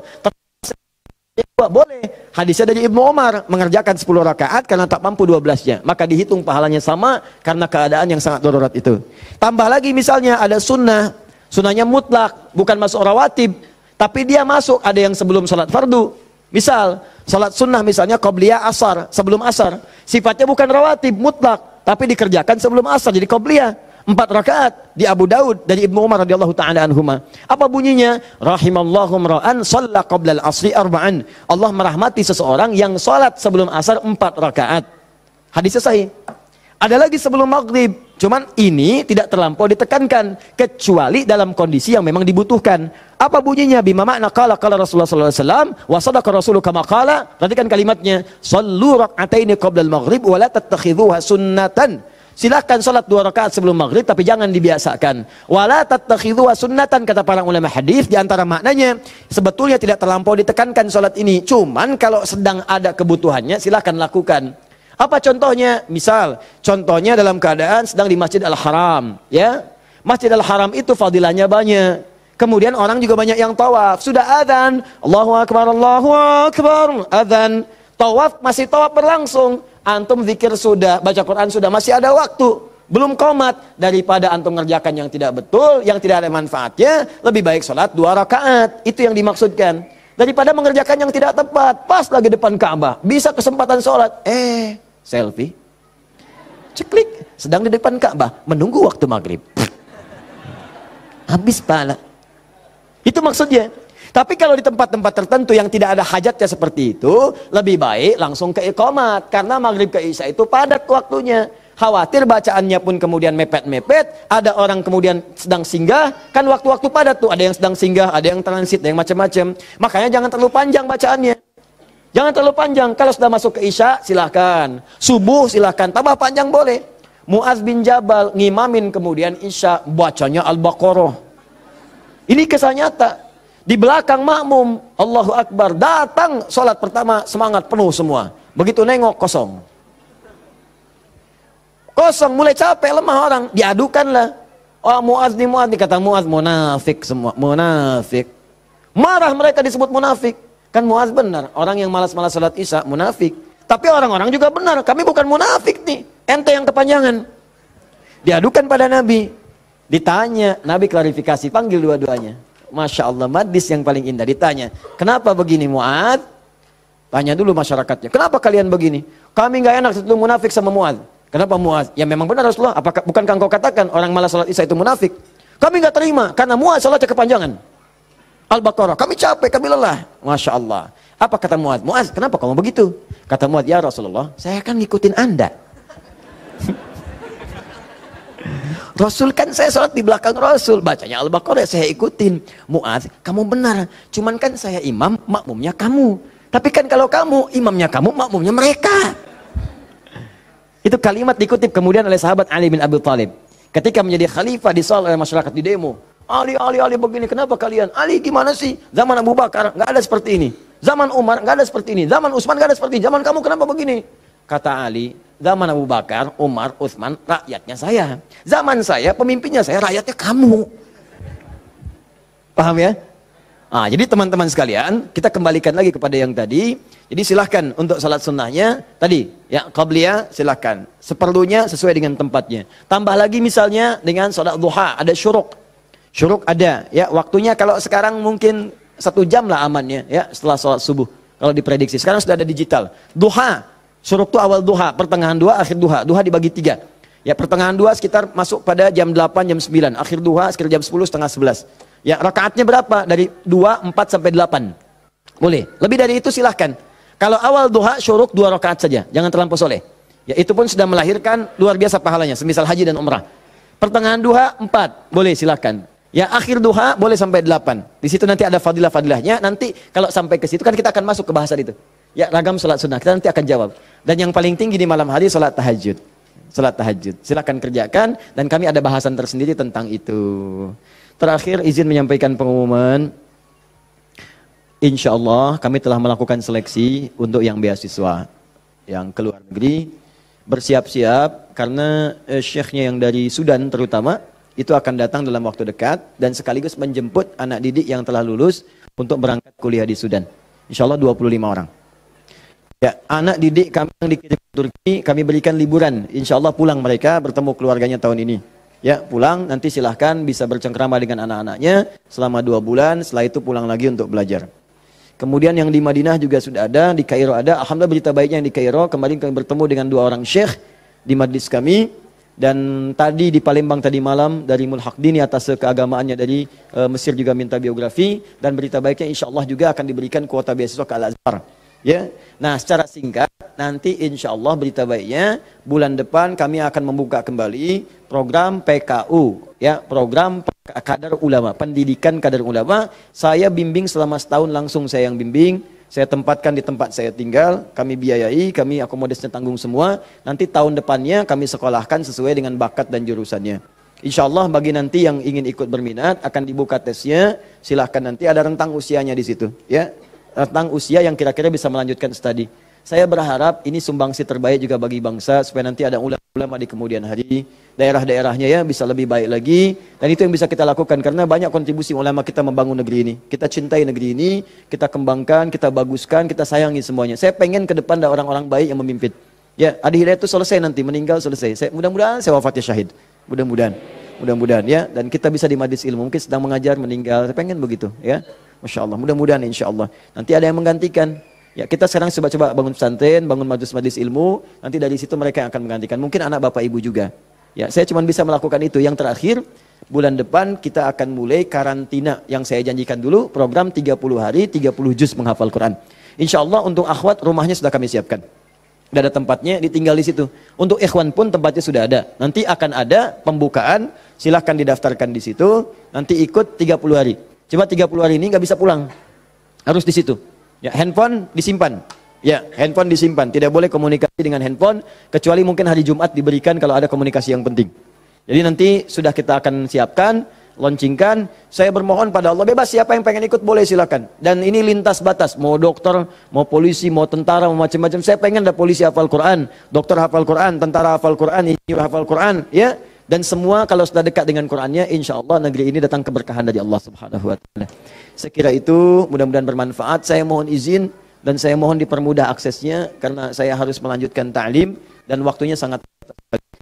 boleh. Hadisnya dari Ibnu Umar, mengerjakan 10 rakaat karena tak mampu 12-nya, maka dihitung pahalanya sama karena keadaan yang sangat darurat itu. Tambah lagi misalnya ada sunnah, sunnahnya mutlak, bukan masuk rawatib, tapi dia masuk ada yang sebelum salat fardu. Misal, salat sunnah misalnya qabliyah asar, sebelum asar, sifatnya bukan rawatib, mutlak, tapi dikerjakan sebelum asar, jadi qabliyah. 4 rakaat di Abu Daud dari Ibnu Umar radhiyallahu taala anhuma. Apa bunyinya? Rahimallahu ra'an shalla qabla al-asri arba'an. Allah merahmati seseorang yang salat sebelum asar 4 rakaat. Hadisnya sahih. Ada lagi sebelum maghrib. Cuman ini tidak terlampau ditekankan kecuali dalam kondisi yang memang dibutuhkan. Apa bunyinya? Bima makna qala Rasulullah sallallahu alaihi wasallam wa sadaqa rasuluhu kama qala. Perhatikan kalimatnya. Shallu rak'ataini qabla al-maghrib wa la tattakhidhuha sunnatan. Silahkan sholat 2 rakaat sebelum maghrib, tapi jangan dibiasakan. Wala tattakhidhuha sunnatan, kata para ulama hadis. Di antara maknanya, sebetulnya tidak terlampau ditekankan sholat ini. Cuman kalau sedang ada kebutuhannya, silahkan lakukan. Apa contohnya? Misal, contohnya dalam keadaan sedang di Masjid Al-Haram. Ya, Masjid Al-Haram itu fadilahnya banyak. Kemudian orang juga banyak yang tawaf. Sudah adzan, Allahu Akbar, adzan. Tawaf, masih tawaf berlangsung. Antum zikir sudah, baca Quran sudah, masih ada waktu, belum qomat. Daripada antum ngerjakan yang tidak betul, yang tidak ada manfaatnya, lebih baik sholat 2 rakaat. Itu yang dimaksudkan. Daripada mengerjakan yang tidak tepat, pas lagi depan Ka'bah, bisa kesempatan sholat, selfie, ceklik, sedang di depan Ka'bah, menunggu waktu maghrib, habis pahala. Itu maksudnya. Tapi kalau di tempat-tempat tertentu yang tidak ada hajatnya seperti itu, lebih baik langsung ke iqamat. Karena maghrib ke isya itu padat waktunya. Khawatir bacaannya pun kemudian mepet-mepet, ada orang kemudian sedang singgah, kan waktu-waktu padat tuh, ada yang sedang singgah, ada yang transit, ada yang macam-macam. Makanya jangan terlalu panjang bacaannya. Jangan terlalu panjang. Kalau sudah masuk ke isya, silahkan. Subuh silahkan, tambah panjang boleh. Mu'adz bin Jabal ngimamin kemudian isya, bacanya Al-Baqarah. Ini kisah nyata. Di belakang makmum, Allahu Akbar, datang sholat pertama semangat penuh semua. Begitu nengok kosong. Kosong, mulai capek, lemah orang, diadukanlah. Oh Mu'adz nih, kata Mu'adz, munafik semua, munafik. Marah mereka disebut munafik. Kan Mu'adz benar, orang yang malas-malas sholat isya munafik. Tapi orang-orang juga benar, kami bukan munafik nih, ente yang kepanjangan. Diadukan pada Nabi. Ditanya, Nabi klarifikasi, panggil dua-duanya. Masya Allah, hadis yang paling indah. Ditanya, kenapa begini Mu'adz? Tanya dulu masyarakatnya, kenapa kalian begini? Kami nggak enak itu munafik sama Mu'adz. Kenapa Mu'adz? Ya memang benar Rasulullah. Apakah bukankah engkau katakan orang malas salat isya itu munafik? Kami nggak terima karena Mu'adz salatnya kepanjangan. Al-Baqarah, kami capek, kami lelah. Masya Allah. Apa kata Mu'adz? Mu'adz, kenapa kamu begitu? Kata Mu'adz, ya Rasulullah, saya akan ngikutin Anda. Rasul kan saya sholat di belakang Rasul, bacanya Al-Baqarah saya ikutin. Mu'adz, kamu benar, cuman kan saya imam, makmumnya kamu. Tapi kan kalau kamu, imamnya kamu, makmumnya mereka. Itu kalimat dikutip kemudian oleh sahabat Ali bin Abi Thalib. Ketika menjadi khalifah disoal oleh masyarakat di demo. Ali begini, kenapa kalian? Ali gimana sih? Zaman Abu Bakar nggak ada seperti ini. Zaman Umar nggak ada seperti ini. Zaman Utsman nggak ada seperti ini. Zaman kamu kenapa begini? Kata Ali, zaman Abu Bakar, Umar, Utsman, rakyatnya saya. Zaman saya, pemimpinnya saya, rakyatnya kamu. Paham ya? Ah, jadi teman-teman sekalian, kita kembalikan lagi kepada yang tadi. Jadi silahkan untuk salat sunnahnya tadi, ya qabliyah silahkan. Seperlunya sesuai dengan tempatnya. Tambah lagi misalnya dengan salat duha, ada syuruk. Syuruk ada, ya waktunya kalau sekarang mungkin 1 jam lah amannya, ya setelah salat subuh. Kalau diprediksi, sekarang sudah ada digital. Duha. Syuruk itu awal duha, pertengahan duha, akhir duha. Duha dibagi 3. Ya, pertengahan duha sekitar masuk pada jam 8, jam 9. Akhir duha sekitar jam 10, setengah 11. Ya, rakaatnya berapa? Dari 2, 4 sampai 8. Boleh. Lebih dari itu silahkan. Kalau awal duha, syuruk 2 rakaat saja. Jangan terlampau soleh. Ya, itu pun sudah melahirkan luar biasa pahalanya. Semisal haji dan umrah. Pertengahan duha, 4. Boleh, silahkan. Ya, akhir duha boleh sampai 8. Di situ nanti ada fadilah-fadilahnya. Nanti kalau sampai ke situ kan kita akan masuk ke bahasan itu. Ya, ragam salat sunnah, kita nanti akan jawab. Dan yang paling tinggi di malam hari salat tahajud. Salat tahajud, silakan kerjakan. Dan kami ada bahasan tersendiri tentang itu. Terakhir izin menyampaikan pengumuman. Insya Allah kami telah melakukan seleksi untuk yang beasiswa, yang ke luar negeri. Bersiap-siap karena syekhnya yang dari Sudan terutama itu akan datang dalam waktu dekat. Dan sekaligus menjemput anak didik yang telah lulus untuk berangkat kuliah di Sudan. Insya Allah 25 orang. Ya, anak didik kami yang dikirim ke Turki, kami berikan liburan. Insya Allah pulang mereka, bertemu keluarganya tahun ini. Ya, pulang, nanti silahkan bisa bercengkrama dengan anak-anaknya selama 2 bulan, setelah itu pulang lagi untuk belajar. Kemudian yang di Madinah juga sudah ada, di Kairo ada. Alhamdulillah berita baiknya yang di Kairo, kemarin kami bertemu dengan 2 orang syekh di majlis kami. Dan tadi di Palembang tadi malam dari Mulhaqdini atas keagamaannya dari Mesir juga minta biografi. Dan berita baiknya insya Allah juga akan diberikan kuota beasiswa ke Al-Azhar. Ya, nah secara singkat nanti insya Allah berita baiknya bulan depan kami akan membuka kembali program PKU, ya program kadar ulama, pendidikan kadar ulama. Saya bimbing selama setahun langsung, saya yang bimbing, saya tempatkan di tempat saya tinggal, kami biayai, kami akomodasinya tanggung semua. Nanti tahun depannya kami sekolahkan sesuai dengan bakat dan jurusannya. Insya Allah bagi nanti yang ingin ikut berminat akan dibuka tesnya, silahkan nanti ada rentang usianya di situ, ya. Tentang usia yang kira-kira bisa melanjutkan studi. Saya berharap ini sumbangsi terbaik juga bagi bangsa supaya nanti ada ulama di kemudian hari, daerah-daerahnya ya bisa lebih baik lagi. Dan itu yang bisa kita lakukan karena banyak kontribusi ulama kita membangun negeri ini. Kita cintai negeri ini, kita kembangkan, kita baguskan, kita sayangi semuanya. Saya pengen ke depan ada orang-orang baik yang memimpin. Ya, Adi Hidayat itu selesai nanti, meninggal selesai. Mudah-mudahan saya wafatnya syahid. Mudah-mudahan ya. Dan kita bisa di majlis ilmu, mungkin sedang mengajar, meninggal. Saya pengen begitu ya. Masya Allah, mudah-mudahan insya Allah. Nanti ada yang menggantikan. Ya, kita sekarang coba-coba bangun pesantren, bangun majlis-majlis ilmu. Nanti dari situ mereka yang akan menggantikan. Mungkin anak bapak ibu juga. Ya, saya cuma bisa melakukan itu. Yang terakhir, bulan depan kita akan mulai karantina. Yang saya janjikan dulu, program 30 hari, 30 juz menghafal Quran. Insya Allah untuk akhwat rumahnya sudah kami siapkan. Sudah ada tempatnya, ditinggal di situ. Untuk ikhwan pun tempatnya sudah ada. Nanti akan ada pembukaan, silahkan didaftarkan di situ. Nanti ikut 30 hari. Coba 30 hari ini nggak bisa pulang, harus di situ. Ya, handphone disimpan. Ya, handphone disimpan. Tidak boleh komunikasi dengan handphone kecuali mungkin hari Jumat diberikan kalau ada komunikasi yang penting. Jadi nanti sudah kita akan siapkan, launchingkan. Saya bermohon pada Allah bebas siapa yang pengen ikut boleh silakan. Dan ini lintas batas, mau dokter, mau polisi, mau tentara, mau macam-macam. Saya pengen ada polisi hafal Quran, dokter hafal Quran, tentara hafal Quran, insinyur hafal Quran, ya. Dan semua kalau sudah dekat dengan Qurannya, insya Allah negeri ini datang keberkahan dari Allah Subhanahu Wa Taala. Sekira itu mudah-mudahan bermanfaat. Saya mohon izin dan saya mohon dipermudah aksesnya karena saya harus melanjutkan ta'lim dan waktunya sangat.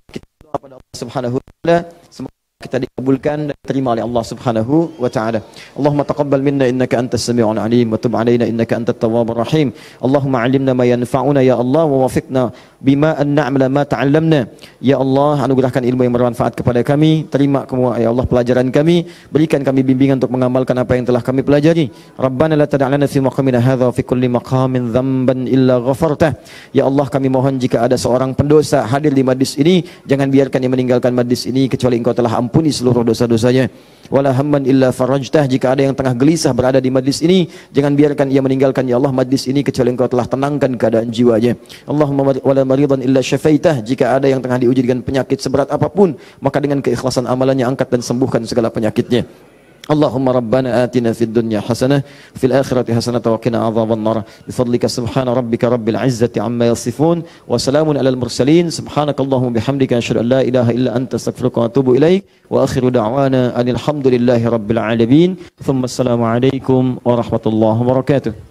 Kita doa pada Allah Subhanahu Wa Taala. Semoga kita kabulkan dan terima oleh Allah Subhanahu wa taala. Allahumma taqabbal minna innaka antas samiul alim wa tub alaina innaka antat tawwabur rahim. Allahumma 'allimna ma yanfa'una ya Allah wa wafiqna bima an na'mala ma ta'allamna. Ya Allah, anugerahkan ilmu yang bermanfaat kepada kami. Terima ya Allah pelajaran kami, berikan kami bimbingan untuk mengamalkan apa yang telah kami pelajari. Rabbana la tada' lana fi maqamina hadza wa fi kulli maqamin dhanban illa ghafartah. Ya Allah, kami mohon jika ada seorang pendosa hadir di majlis ini, jangan biarkan dia meninggalkan majlis ini kecuali Engkau telah ampuni seluruh dosa-dosanya. Wala hamman illa farajtah, jika ada yang tengah gelisah berada di majlis ini, jangan biarkan ia meninggalkan ya Allah majlis ini kecuali Engkau telah tenangkan keadaan jiwanya. Allahumma wala maridan illa syafaitah, jika ada yang tengah diuji dengan penyakit seberat apapun, maka dengan keikhlasan amalannya angkat dan sembuhkan segala penyakitnya. Allahumma rabbana atina fid dunya hasanah fil akhirati hasanah wa qina adzaban nar bifadlika subhana rabbika rabbil izzati amma yasifun wa salamun alal mursalin subhanakallahumma bihamdika asyhadu an la ilaha illa anta astaghfiruka wa atubu ilaik wa akhiru da'wana alhamdulillahi rabbil alamin thumma assalamu alaikum warahmatullahi wabarakatuh.